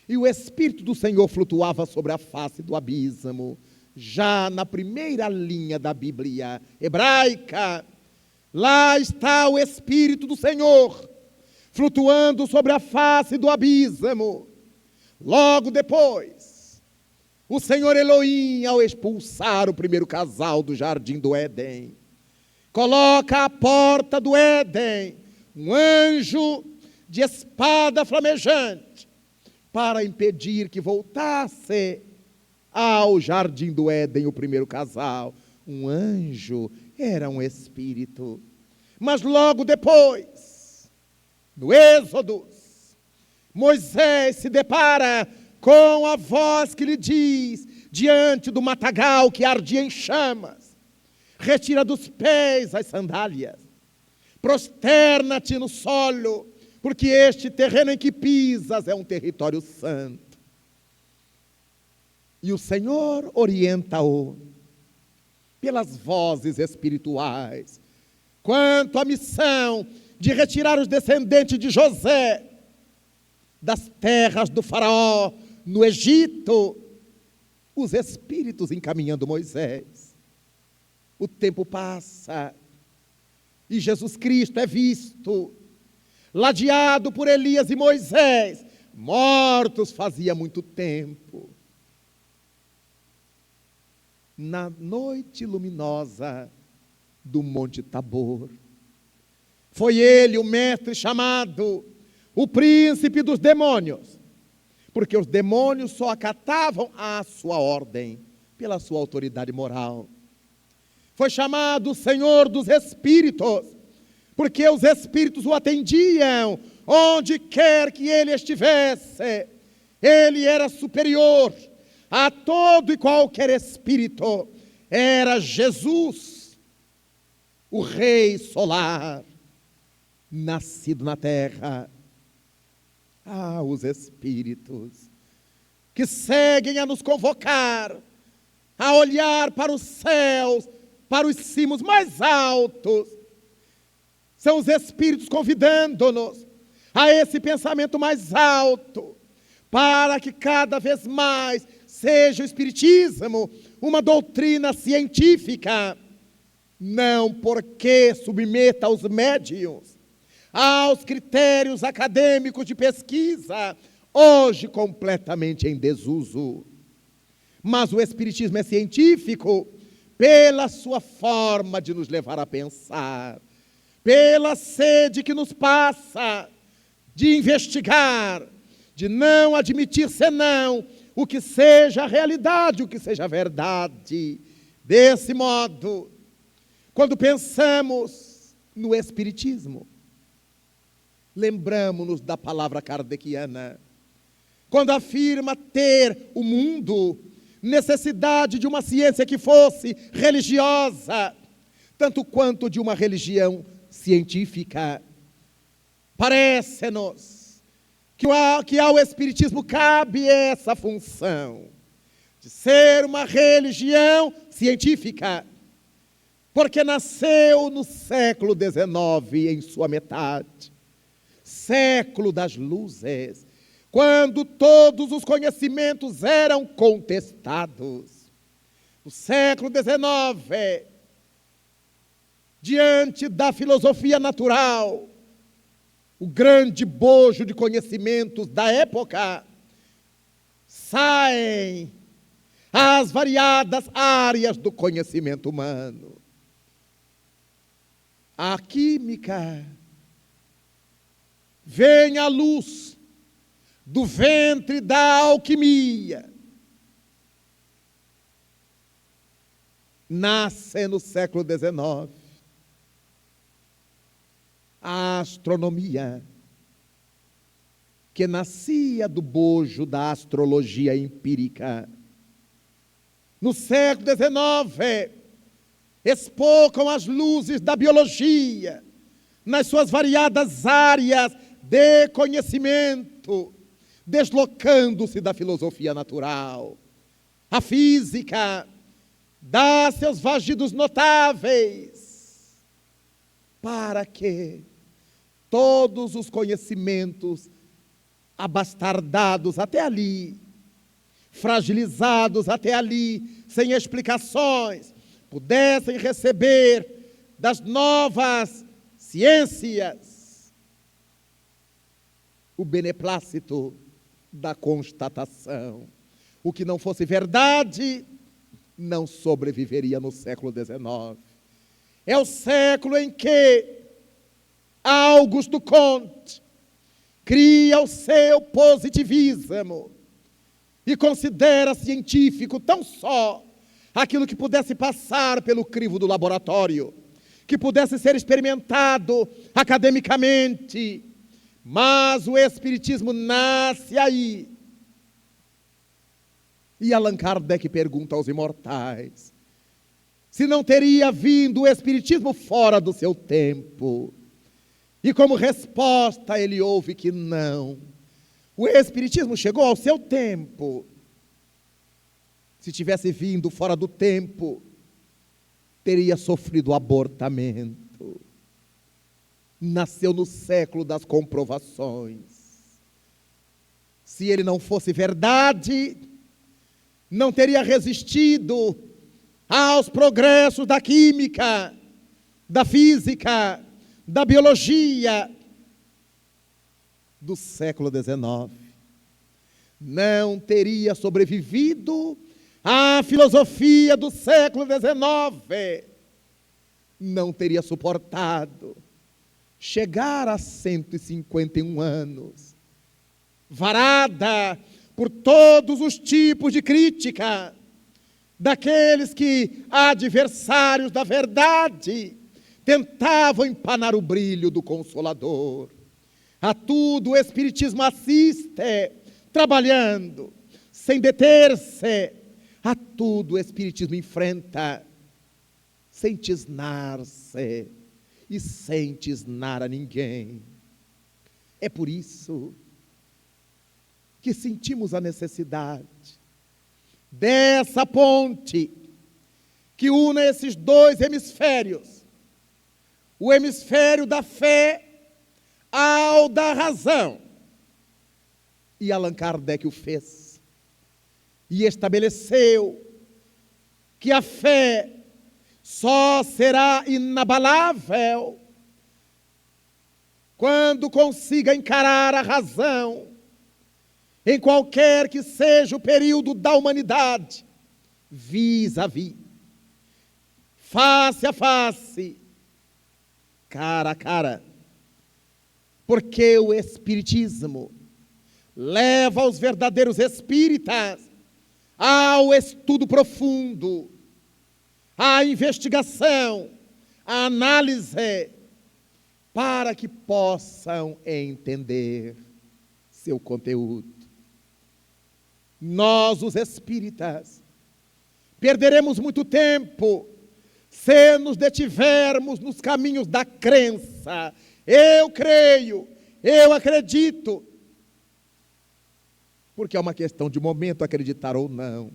e o Espírito do Senhor flutuava sobre a face do abismo. Já na primeira linha da Bíblia hebraica, lá está o Espírito do Senhor, flutuando sobre a face do abismo. Logo depois, o Senhor Elohim, ao expulsar o primeiro casal do jardim do Éden, coloca à porta do Éden um anjo de espada flamejante, para impedir que voltasse ao jardim do Éden o primeiro casal. Um anjo era um espírito. Mas logo depois, no Êxodo, Moisés se depara com a voz que lhe diz, diante do matagal que ardia em chamas: retira dos pés as sandálias, prosterna-te no solo, porque este terreno em que pisas é um território santo. E o Senhor orienta-o pelas vozes espirituais quanto à missão de retirar os descendentes de José das terras do faraó no Egito. Os espíritos encaminhando Moisés. O tempo passa e Jesus Cristo é visto ladeado por Elias e Moisés, mortos fazia muito tempo. Na noite luminosa do Monte Tabor, foi ele, o mestre chamado, o príncipe dos demônios, porque os demônios só acatavam a sua ordem, pela sua autoridade moral. Foi chamado o Senhor dos Espíritos, porque os Espíritos o atendiam, onde quer que ele estivesse. Ele era superior a todo e qualquer espírito. Era Jesus, o Rei solar, nascido na terra. Ah, os Espíritos que seguem a nos convocar, a olhar para os céus, para os cimos mais altos. São os Espíritos convidando-nos a esse pensamento mais alto, para que cada vez mais seja o Espiritismo uma doutrina científica, não porque submeta os médiuns aos critérios acadêmicos de pesquisa, hoje completamente em desuso. Mas o Espiritismo é científico pela sua forma de nos levar a pensar, pela sede que nos passa de investigar, de não admitir senão o que seja realidade, o que seja verdade. Desse modo, quando pensamos no Espiritismo, lembramos-nos da palavra kardeciana, quando afirma ter o mundo necessidade de uma ciência que fosse religiosa, tanto quanto de uma religião científica. Parece-nos que ao Espiritismo cabe essa função de ser uma religião científica, porque nasceu no século XIX, em sua metade, século das luzes, quando todos os conhecimentos eram contestados. No século XIX, diante da filosofia natural, o grande bojo de conhecimentos da época, saem as variadas áreas do conhecimento humano. A química vem à luz do ventre da alquimia. Nasce no século XIX a astronomia, que nascia do bojo da astrologia empírica. No século XIX, expocam as luzes da biologia, nas suas variadas áreas de conhecimento, deslocando-se da filosofia natural. A física dá seus vagidos notáveis para que todos os conhecimentos abastardados até ali, fragilizados até ali, sem explicações, pudessem receber das novas ciências o beneplácito da constatação. O que não fosse verdade não sobreviveria no século XIX. É o século em que Augusto Comte cria o seu positivismo e considera científico tão só aquilo que pudesse passar pelo crivo do laboratório, que pudesse ser experimentado academicamente. Mas o Espiritismo nasce aí. E Allan Kardec pergunta aos imortais se não teria vindo o Espiritismo fora do seu tempo. E como resposta ele ouve que não. O Espiritismo chegou ao seu tempo. Se tivesse vindo fora do tempo, teria sofrido abortamento. Nasceu no século das comprovações. Se ele não fosse verdade, não teria resistido aos progressos da química, da física, da biologia do século XIX. Não teria sobrevivido à filosofia do século XIX. Não teria suportado chegar a 151 anos, varada por todos os tipos de crítica, daqueles que, adversários da verdade, tentavam empanar o brilho do Consolador. A tudo o Espiritismo assiste, trabalhando, sem deter-se. A tudo o Espiritismo enfrenta, sem tisnar-se e sem tisnar a ninguém. É por isso que sentimos a necessidade dessa ponte que une esses dois hemisférios, o hemisfério da fé ao da razão. E Allan Kardec o fez e estabeleceu que a fé só será inabalável quando consiga encarar a razão em qualquer que seja o período da humanidade, vis a vis, face a face, cara a cara. Porque o Espiritismo leva os verdadeiros espíritas ao estudo profundo, à investigação, à análise, para que possam entender seu conteúdo. Nós, os espíritas, perderemos muito tempo se nos detivermos nos caminhos da crença. Eu creio, eu acredito. Porque é uma questão de momento acreditar ou não.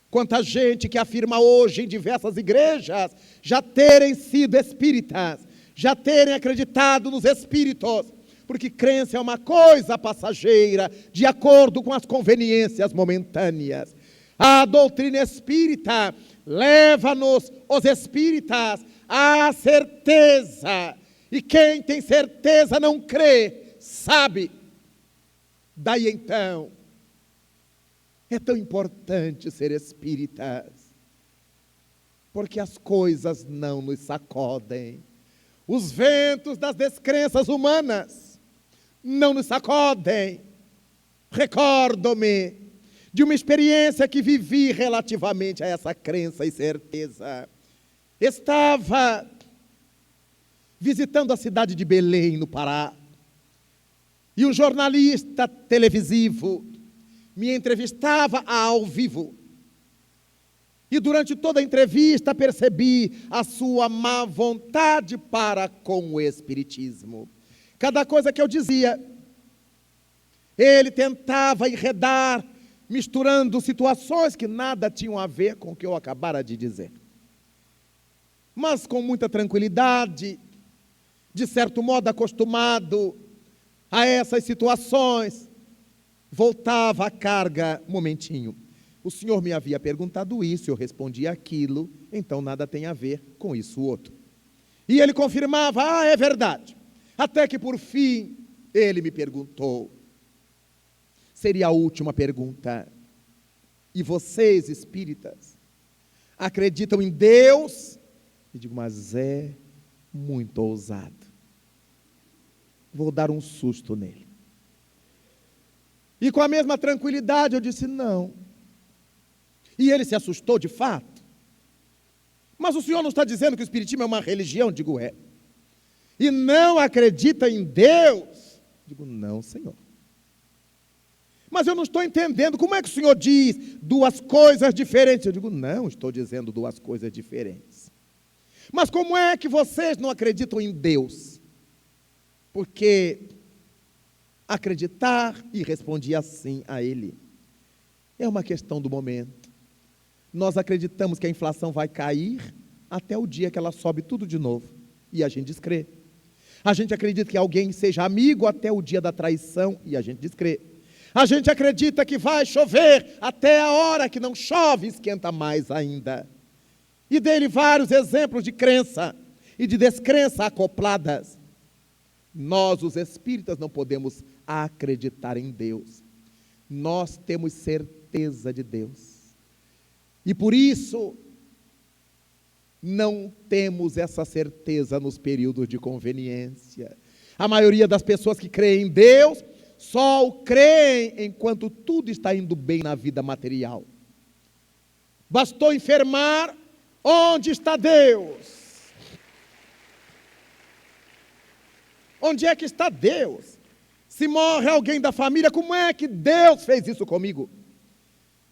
Quanta gente que afirma hoje em diversas igrejas já terem sido espíritas, já terem acreditado nos espíritos, porque crença é uma coisa passageira, de acordo com as conveniências momentâneas. A doutrina espírita leva-nos, os espíritas, à certeza. E quem tem certeza não crê, sabe. Daí então, é tão importante ser espíritas, porque as coisas não nos sacodem. Os ventos das descrenças humanas não nos sacodem. Recordo-me de uma experiência que vivi relativamente a essa crença e certeza. Estava visitando a cidade de Belém, no Pará, e um jornalista televisivo me entrevistava ao vivo. E durante toda a entrevista percebi a sua má vontade para com o espiritismo. Cada coisa que eu dizia, ele tentava enredar, misturando situações que nada tinham a ver com o que eu acabara de dizer. Mas com muita tranquilidade, de certo modo acostumado a essas situações, voltava a carga, um momentinho. O senhor me havia perguntado isso, eu respondi aquilo, então nada tem a ver com isso outro. E ele confirmava, é verdade. Até que por fim, ele me perguntou, seria a última pergunta, e vocês espíritas, acreditam em Deus? Eu digo, mas é muito ousado. Vou dar um susto nele. E com a mesma tranquilidade eu disse, não. E ele se assustou de fato. Mas o senhor não está dizendo que o espiritismo é uma religião? Eu digo, é. E não acredita em Deus? Eu digo, não, senhor. Mas eu não estou entendendo, como é que o senhor diz duas coisas diferentes? Eu digo, não, estou dizendo duas coisas diferentes. Mas como é que vocês não acreditam em Deus? Porque acreditar, e respondi assim a ele, é uma questão do momento. Nós acreditamos que a inflação vai cair até o dia que ela sobe tudo de novo. E a gente descrê. A gente acredita que alguém seja amigo até o dia da traição, e a gente descrê. A gente acredita que vai chover até a hora que não chove, esquenta mais ainda. E dei-lhe vários exemplos de crença e de descrença acopladas. Nós, os espíritas, não podemos acreditar em Deus. Nós temos certeza de Deus. E por isso, não temos essa certeza nos períodos de conveniência. A maioria das pessoas que creem em Deus, só o creem enquanto tudo está indo bem na vida material. Bastou enfermar, onde está Deus? Onde é que está Deus? Se morre alguém da família, como é que Deus fez isso comigo?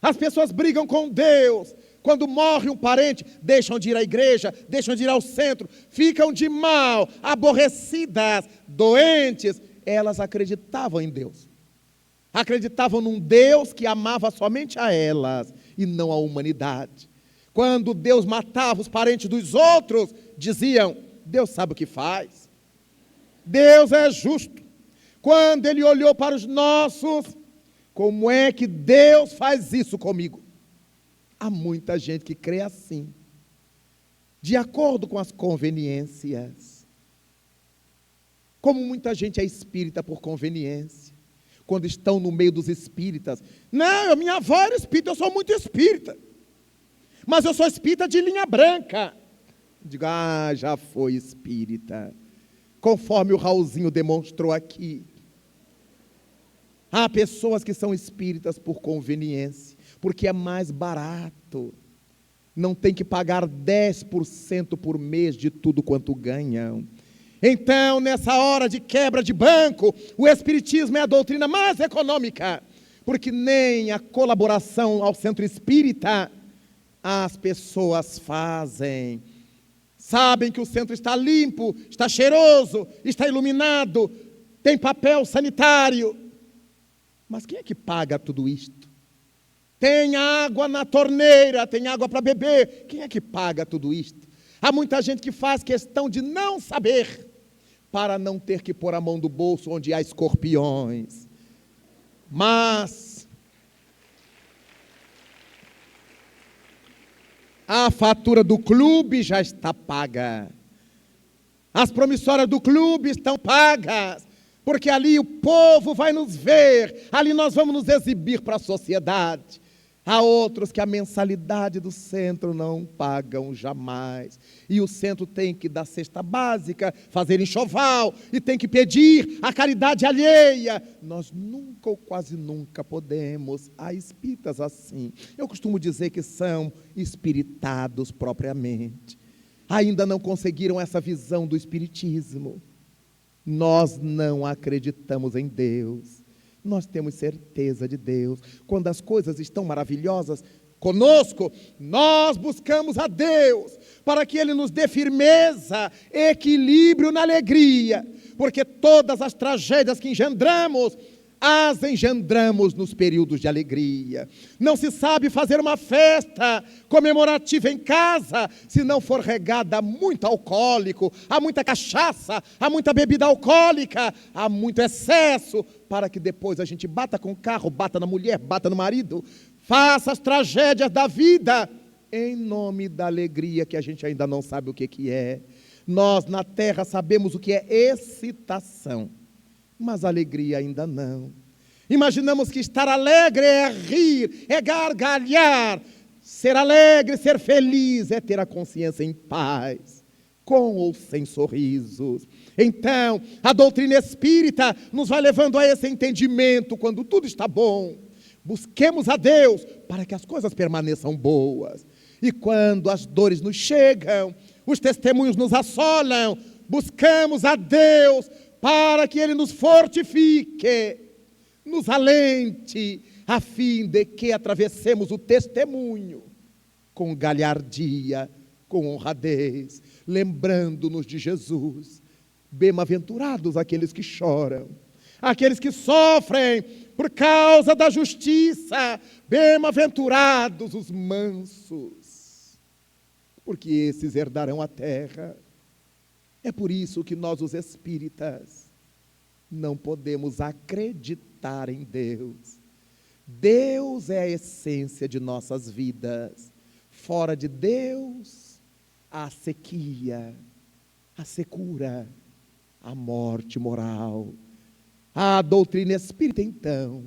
As pessoas brigam com Deus. Quando morre um parente, deixam de ir à igreja, deixam de ir ao centro, ficam de mal, aborrecidas, doentes. Elas acreditavam em Deus. Acreditavam num Deus que amava somente a elas e não a humanidade. Quando Deus matava os parentes dos outros, diziam, Deus sabe o que faz. Deus é justo. Quando Ele olhou para os nossos, como é que Deus faz isso comigo? Há muita gente que crê assim, de acordo com as conveniências. Como muita gente é espírita por conveniência, quando estão no meio dos espíritas. Não, minha avó era espírita, eu sou muito espírita. Mas eu sou espírita de linha branca. Digo, já foi espírita. Conforme o Raulzinho demonstrou aqui. Há pessoas que são espíritas por conveniência, porque é mais barato. Não tem que pagar 10% por mês de tudo quanto ganham. Então, nessa hora de quebra de banco, o espiritismo é a doutrina mais econômica, porque nem a colaboração ao centro espírita as pessoas fazem. Sabem que o centro está limpo, está cheiroso, está iluminado, tem papel sanitário. Mas quem é que paga tudo isto? Tem água na torneira, tem água para beber. Quem é que paga tudo isto? Há muita gente que faz questão de não saber, para não ter que pôr a mão do bolso onde há escorpiões. Mas a fatura do clube já está paga. As promissórias do clube estão pagas, porque ali o povo vai nos ver, ali nós vamos nos exibir para a sociedade. Há outros que a mensalidade do centro não pagam jamais. E o centro tem que dar cesta básica, fazer enxoval, e tem que pedir a caridade alheia. Nós nunca ou quase nunca podemos. Há espíritas assim. Eu costumo dizer que são espiritados propriamente. Ainda não conseguiram essa visão do espiritismo. Nós não acreditamos em Deus. Nós temos certeza de Deus. Quando as coisas estão maravilhosas conosco, nós buscamos a Deus para que Ele nos dê firmeza, equilíbrio na alegria, porque todas as tragédias que engendramos, as engendramos nos períodos de alegria. Não se sabe fazer uma festa comemorativa em casa se não for regada a muito alcoólico, há muita cachaça, há muita bebida alcoólica, há muito excesso, para que depois a gente bata com o carro, bata na mulher, bata no marido, faça as tragédias da vida em nome da alegria que a gente ainda não sabe o que é. Nós na terra sabemos o que é excitação, mas alegria ainda não. Imaginamos que estar alegre é rir, é gargalhar. Ser alegre, ser feliz é ter a consciência em paz, com ou sem sorrisos. Então, a doutrina espírita nos vai levando a esse entendimento quando tudo está bom. Busquemos a Deus para que as coisas permaneçam boas. E quando as dores nos chegam, os testemunhos nos assolam, buscamos a Deus para que Ele nos fortifique, nos alente, a fim de que atravessemos o testemunho com galhardia, com honradez, lembrando-nos de Jesus. Bem-aventurados aqueles que choram, aqueles que sofrem por causa da justiça, bem-aventurados os mansos, porque esses herdarão a terra. É por isso que nós, os espíritas, não podemos acreditar em Deus. Deus é a essência de nossas vidas. Fora de Deus, a sequia, a secura, a morte moral. A doutrina espírita, então,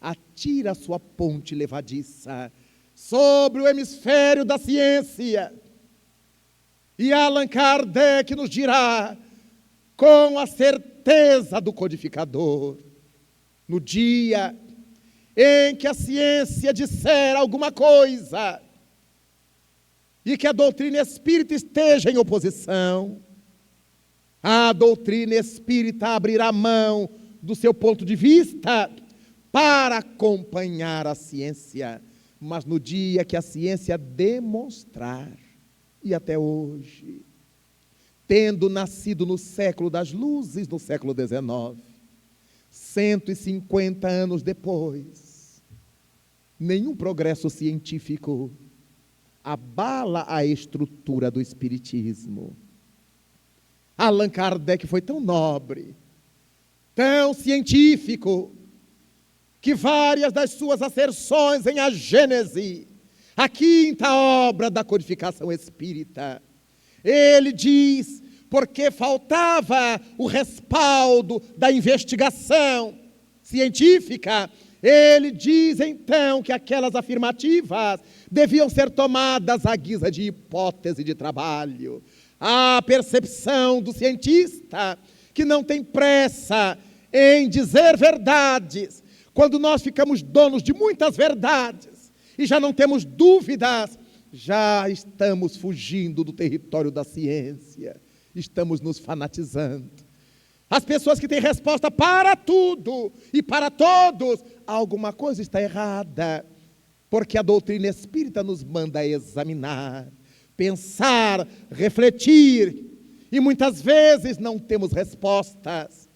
atira a sua ponte levadiça sobre o hemisfério da ciência. E Allan Kardec nos dirá, com a certeza do codificador, no dia em que a ciência disser alguma coisa e que a doutrina espírita esteja em oposição, a doutrina espírita abrirá mão do seu ponto de vista para acompanhar a ciência. Mas no dia que a ciência demonstrar, e até hoje, tendo nascido no século das luzes, no século XIX, 150 anos depois, nenhum progresso científico abala a estrutura do espiritismo. Allan Kardec foi tão nobre, tão científico, que várias das suas asserções em A Gênese, a quinta obra da codificação espírita, ele diz, porque faltava o respaldo da investigação científica, ele diz então que aquelas afirmativas deviam ser tomadas à guisa de hipótese de trabalho. A percepção do cientista, que não tem pressa em dizer verdades, quando nós ficamos donos de muitas verdades, e já não temos dúvidas, já estamos fugindo do território da ciência, estamos nos fanatizando. As pessoas que têm resposta para tudo e para todos, alguma coisa está errada, porque a doutrina espírita nos manda examinar, pensar, refletir, e muitas vezes não temos respostas,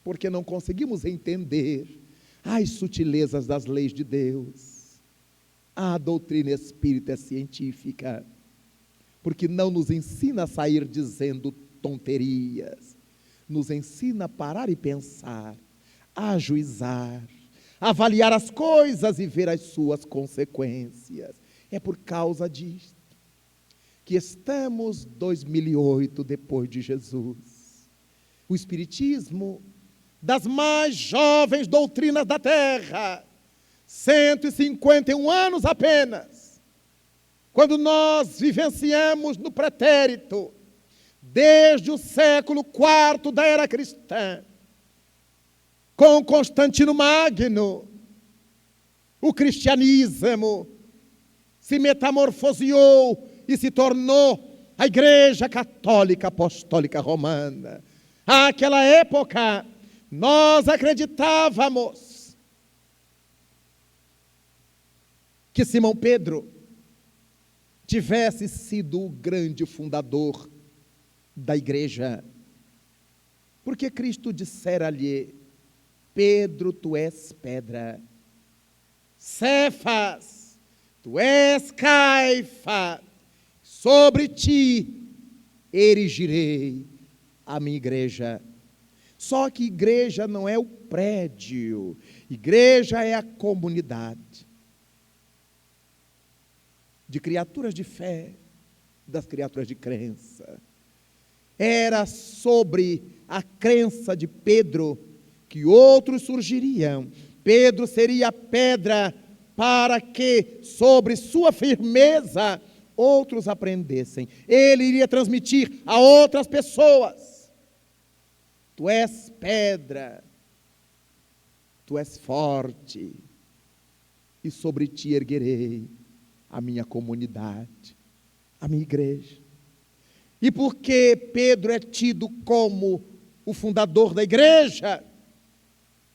porque não conseguimos entender as sutilezas das leis de Deus. A doutrina espírita é científica, porque não nos ensina a sair dizendo tonterias, nos ensina a parar e pensar, a ajuizar, a avaliar as coisas e ver as suas consequências. É por causa disto que estamos 2008 depois de Jesus. O Espiritismo, das mais jovens doutrinas da Terra, 151 anos apenas, quando nós vivenciamos no pretérito, desde o século IV da era cristã, com Constantino Magno, o cristianismo se metamorfoseou e se tornou a Igreja Católica Apostólica Romana. Àquela época, nós acreditávamos que Simão Pedro tivesse sido o grande fundador da igreja, porque Cristo dissera-lhe: Pedro, tu és pedra, Cefas, tu és Caifa, sobre ti erigirei a minha igreja. Só que igreja não é o prédio, igreja é a comunidade de criaturas de fé, das criaturas de crença. Era sobre a crença de Pedro que outros surgiriam. Pedro seria a pedra para que, sobre sua firmeza, outros aprendessem. Ele iria transmitir a outras pessoas: tu és pedra, tu és forte, e sobre ti erguerei a minha comunidade, a minha igreja. E porque Pedro é tido como o fundador da igreja,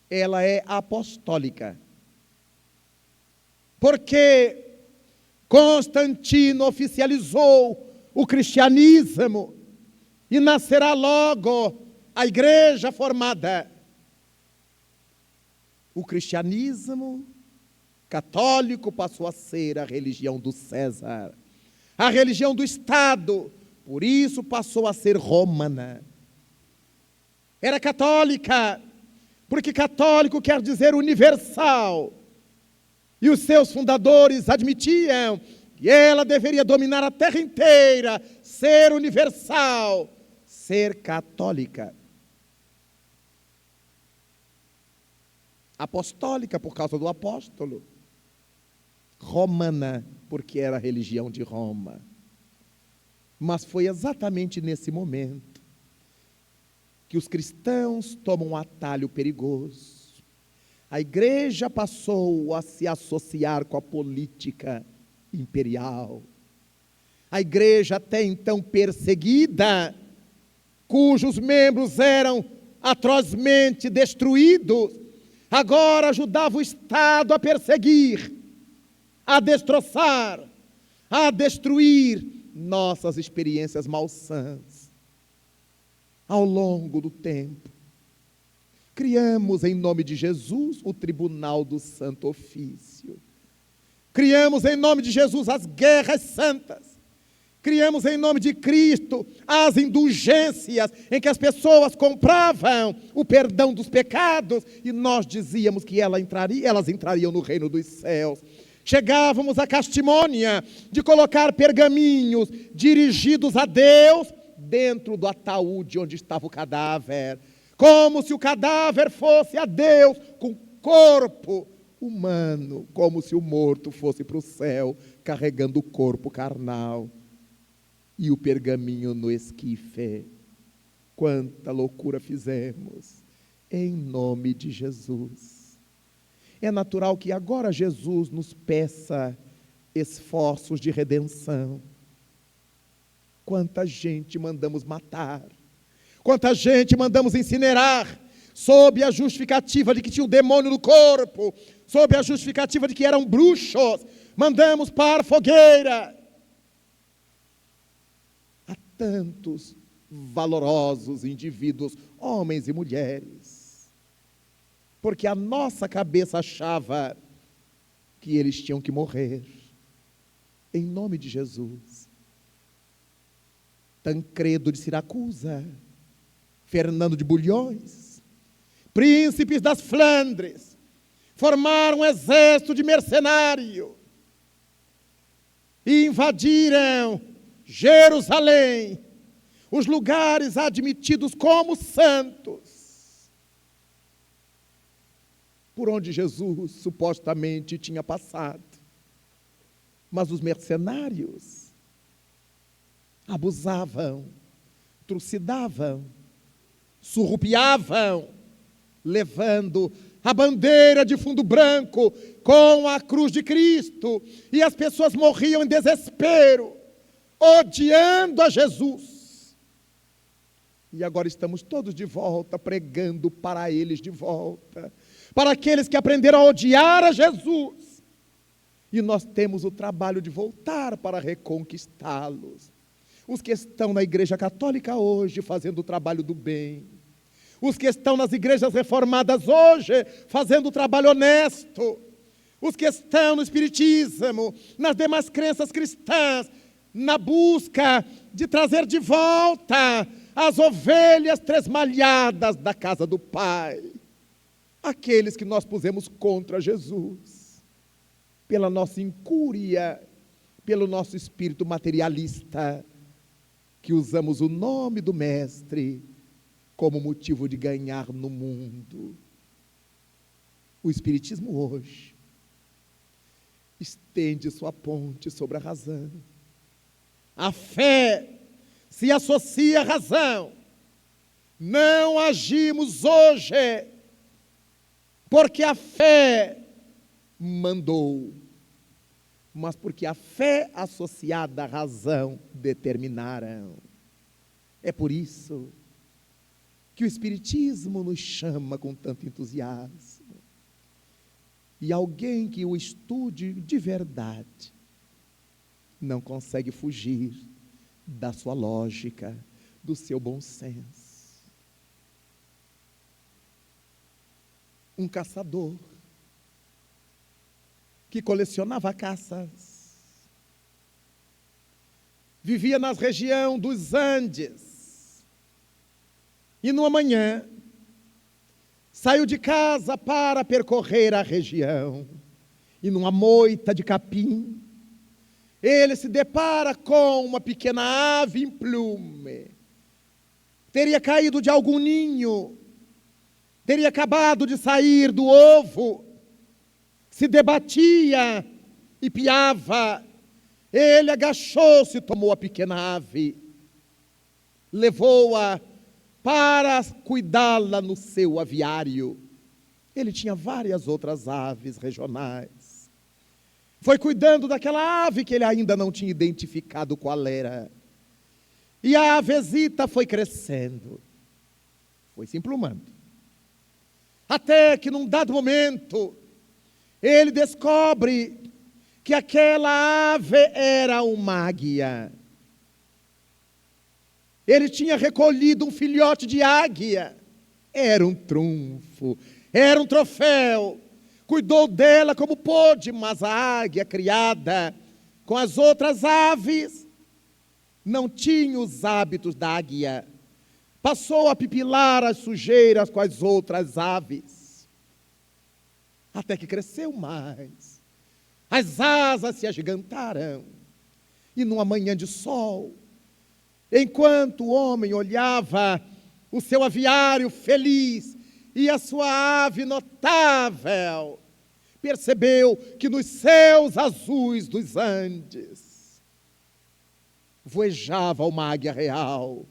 ela é apostólica. Porque Constantino oficializou o cristianismo e nascerá logo a igreja formada. O cristianismo católico passou a ser a religião do César, a religião do Estado, por isso passou a ser romana. Era católica, porque católico quer dizer universal, e os seus fundadores admitiam que ela deveria dominar a terra inteira, ser universal, ser católica. Apostólica por causa do apóstolo, romana porque era a religião de Roma. Mas foi exatamente nesse momento que os cristãos tomam um atalho perigoso. A igreja passou a se associar com a política imperial. A igreja até então perseguida, cujos membros eram atrozmente destruídos, agora ajudava o Estado a perseguir, a destroçar, a destruir nossas experiências malsãs. Ao longo do tempo, criamos em nome de Jesus o Tribunal do Santo Ofício. Criamos em nome de Jesus as guerras santas. Criamos em nome de Cristo as indulgências em que as pessoas compravam o perdão dos pecados e nós dizíamos que elas entrariam no reino dos céus. Chegávamos à castimônia de colocar pergaminhos dirigidos a Deus dentro do ataúde onde estava o cadáver, como se o cadáver fosse a Deus com corpo humano, como se o morto fosse para o céu carregando o corpo carnal e o pergaminho no esquife. Quanta loucura fizemos em nome de Jesus. É natural que agora Jesus nos peça esforços de redenção. Quanta gente mandamos matar, quanta gente mandamos incinerar, sob a justificativa de que tinha um demônio no corpo, sob a justificativa de que eram bruxos, mandamos para a fogueira. Há tantos valorosos indivíduos, homens e mulheres, porque a nossa cabeça achava que eles tinham que morrer, em nome de Jesus. Tancredo de Siracusa, Fernando de Bulhões, príncipes das Flandres, formaram um exército de mercenários e invadiram Jerusalém, os lugares admitidos como santos, por onde Jesus supostamente tinha passado. Mas os mercenários abusavam, trucidavam, surrupiavam, levando a bandeira de fundo branco com a cruz de Cristo, e as pessoas morriam em desespero, odiando a Jesus. E agora estamos todos de volta, pregando para eles de volta, para aqueles que aprenderam a odiar a Jesus. E nós temos o trabalho de voltar para reconquistá-los. Os que estão na Igreja Católica hoje fazendo o trabalho do bem, os que estão nas igrejas reformadas hoje fazendo o trabalho honesto, os que estão no Espiritismo, nas demais crenças cristãs, na busca de trazer de volta as ovelhas tresmalhadas da casa do Pai, aqueles que nós pusemos contra Jesus, pela nossa incúria, pelo nosso espírito materialista, que usamos o nome do Mestre como motivo de ganhar no mundo. O Espiritismo hoje estende sua ponte sobre a razão. A fé se associa à razão. Não agimos hoje porque a fé mandou, mas porque a fé associada à razão determinaram. É por isso que o Espiritismo nos chama com tanto entusiasmo. E alguém que o estude de verdade não consegue fugir da sua lógica, do seu bom senso. Um caçador que colecionava caças, vivia na região dos Andes, e numa manhã saiu de casa para percorrer a região, e numa moita de capim, ele se depara com uma pequena ave em plume. Teria caído de algum ninho, teria acabado de sair do ovo, se debatia e piava. Ele agachou-se, tomou a pequena ave, levou-a para cuidá-la no seu aviário. Ele tinha várias outras aves regionais. Foi cuidando daquela ave que ele ainda não tinha identificado qual era. E a avezita foi crescendo, foi se emplumando. Até que num dado momento, ele descobre que aquela ave era uma águia. Ele tinha recolhido um filhote de águia. Era um trunfo, era um troféu. Cuidou dela como pôde, mas a águia criada com as outras aves não tinha os hábitos da águia. Passou a pipilar as sujeiras com as outras aves. Até que cresceu mais. As asas se agigantaram. E numa manhã de sol, enquanto o homem olhava o seu aviário feliz e a sua ave notável, percebeu que nos céus azuis dos Andes voejava uma águia real,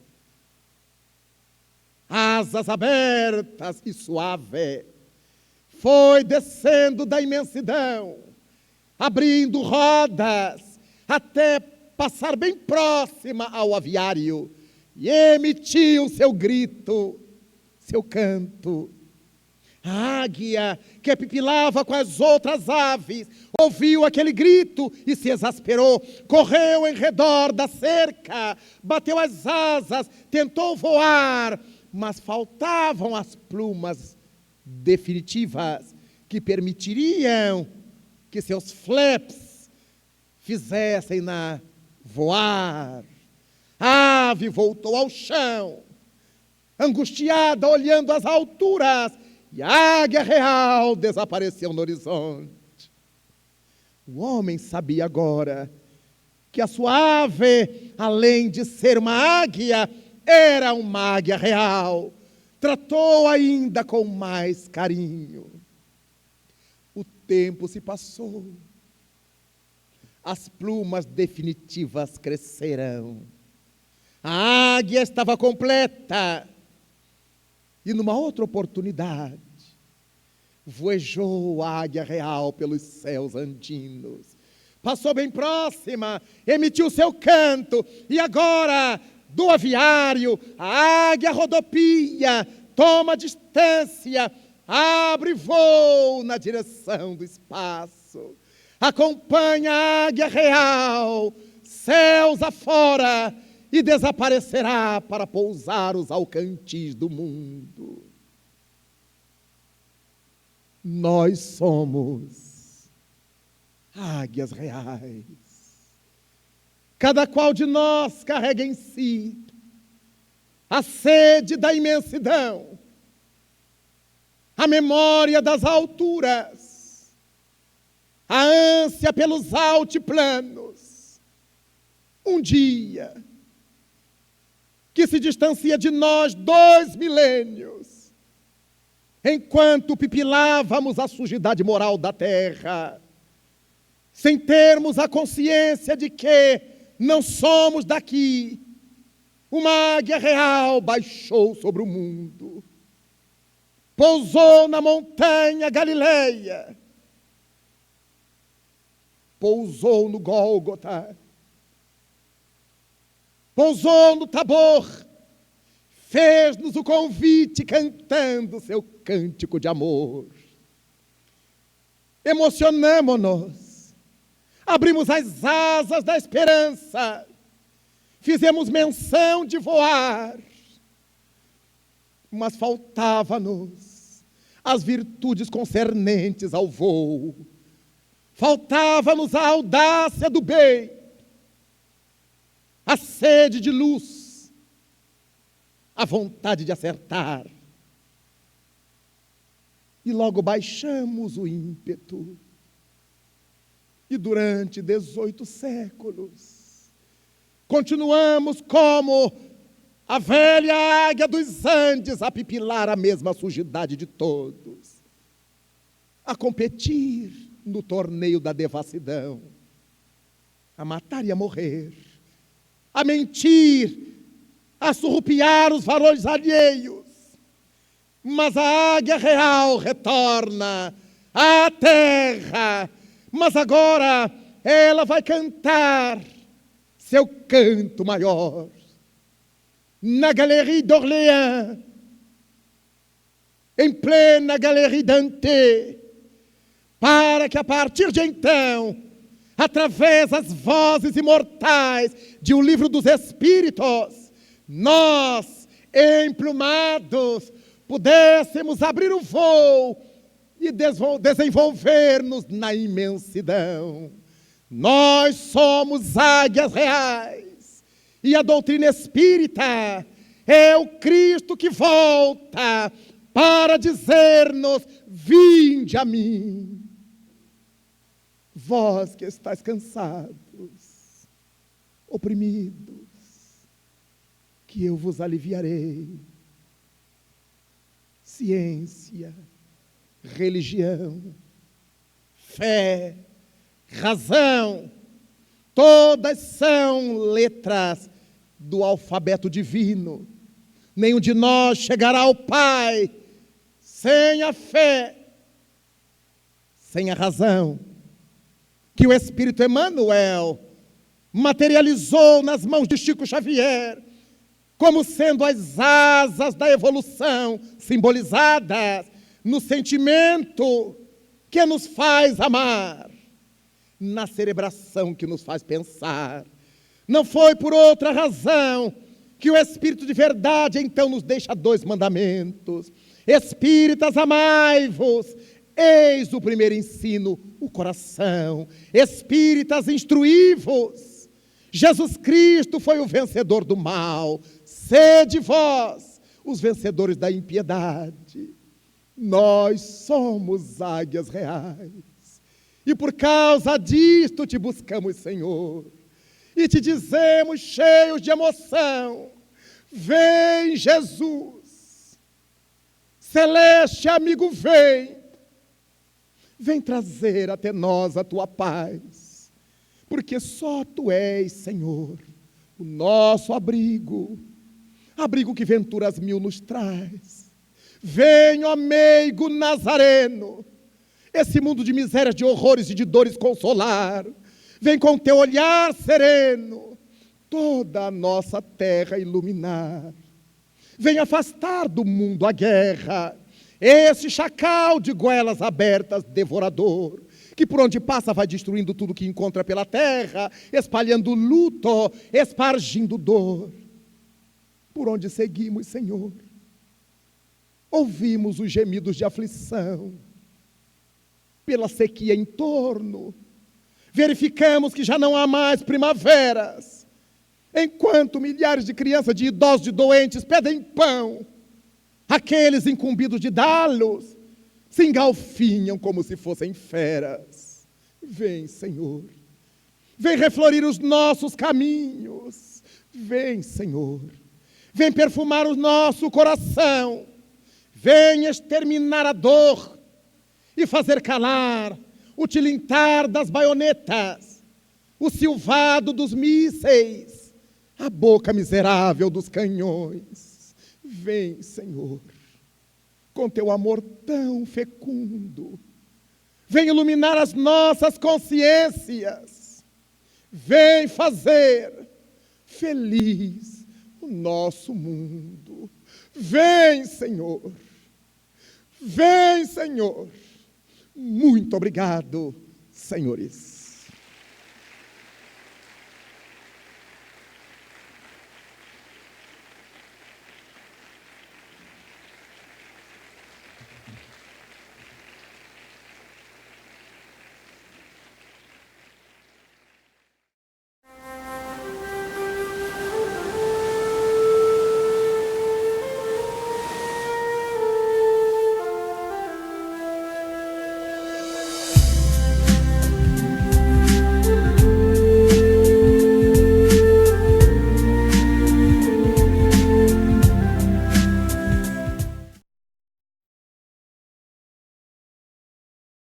asas abertas e suave, foi descendo da imensidão, abrindo rodas, até passar bem próxima ao aviário, e emitiu seu grito, seu canto. A águia, que pipilava com as outras aves, ouviu aquele grito e se exasperou. Correu em redor da cerca, bateu as asas, tentou voar, mas faltavam as plumas definitivas que permitiriam que seus flaps fizessem-na voar. A ave voltou ao chão, angustiada, olhando as alturas, e a águia real desapareceu no horizonte. O homem sabia agora que a sua ave, além de ser uma águia, era uma águia real. Tratou ainda com mais carinho. O tempo se passou. As plumas definitivas cresceram. A águia estava completa. E numa outra oportunidade, voejou a águia real pelos céus andinos. Passou bem próxima, emitiu seu canto, e agora, do aviário, a águia rodopia, toma distância, abre voo na direção do espaço. Acompanha a águia real, céus afora, e desaparecerá para pousar os alcantis do mundo. Nós somos águias reais. Cada qual de nós carrega em si a sede da imensidão, a memória das alturas, a ânsia pelos altiplanos. Um dia que se distancia de nós 2 milênios, enquanto pipilávamos a sujidade moral da terra, sem termos a consciência de que não somos daqui, uma águia real baixou sobre o mundo, pousou na montanha Galileia, pousou no Gólgota, pousou no Tabor, fez-nos o convite cantando seu cântico de amor. Emocionamo-nos, abrimos as asas da esperança, fizemos menção de voar, mas faltava-nos as virtudes concernentes ao voo, faltava-nos a audácia do bem, a sede de luz, a vontade de acertar. E logo baixamos o ímpeto. E durante 18 séculos, continuamos como a velha águia dos Andes a pipilar a mesma sujidade de todos, a competir no torneio da devassidão, a matar e a morrer, a mentir, a surrupiar os valores alheios. Mas a águia real retorna à terra, mas agora ela vai cantar seu canto maior na Galerie d'Orléans, em plena Galerie Dante, para que a partir de então, através das vozes imortais de O Livro dos Espíritos, nós, emplumados, pudéssemos abrir o voo e desenvolver-nos na imensidão. Nós somos águias reais, e a doutrina espírita é o Cristo que volta para dizer-nos: vinde a mim. Vós que estáis cansados, oprimidos, que eu vos aliviarei. Ciência, religião, fé, razão, todas são letras do alfabeto divino. Nenhum de nós chegará ao Pai sem a fé, sem a razão, que o Espírito Emmanuel materializou nas mãos de Chico Xavier, como sendo as asas da evolução, simbolizadas no sentimento que nos faz amar, na cerebração que nos faz pensar. Não foi por outra razão que o Espírito de verdade então nos deixa 2 mandamentos. Espíritas, amai-vos, eis o primeiro ensino, o coração. Espíritas, instruí-vos. Jesus Cristo foi o vencedor do mal. Sede vós os vencedores da impiedade. Nós somos águias reais. E por causa disto te buscamos, Senhor. E te dizemos, cheios de emoção, vem, Jesus. Celeste amigo, vem. Vem trazer até nós a tua paz. Porque só tu és, Senhor, o nosso abrigo. Abrigo que venturas mil nos traz. Vem, ó meigo nazareno, esse mundo de misérias, de horrores e de dores consolar. Vem com teu olhar sereno toda a nossa terra iluminar. Vem afastar do mundo a guerra, esse chacal de goelas abertas devorador, que por onde passa vai destruindo tudo que encontra pela terra, espalhando luto, espargindo dor. Por onde seguimos, Senhor, ouvimos os gemidos de aflição. Pela sequia em torno, verificamos que já não há mais primaveras, enquanto milhares de crianças, de idosos, de doentes pedem pão. Aqueles incumbidos de dá-los se engalfinham como se fossem feras. Vem, Senhor, vem reflorir os nossos caminhos. Vem, Senhor, vem perfumar o nosso coração. Vem exterminar a dor e fazer calar o tilintar das baionetas, o silvado dos mísseis, a boca miserável dos canhões. Vem, Senhor, com teu amor tão fecundo, vem iluminar as nossas consciências, vem fazer feliz o nosso mundo. Vem, Senhor, vem, Senhor. Muito obrigado, senhores.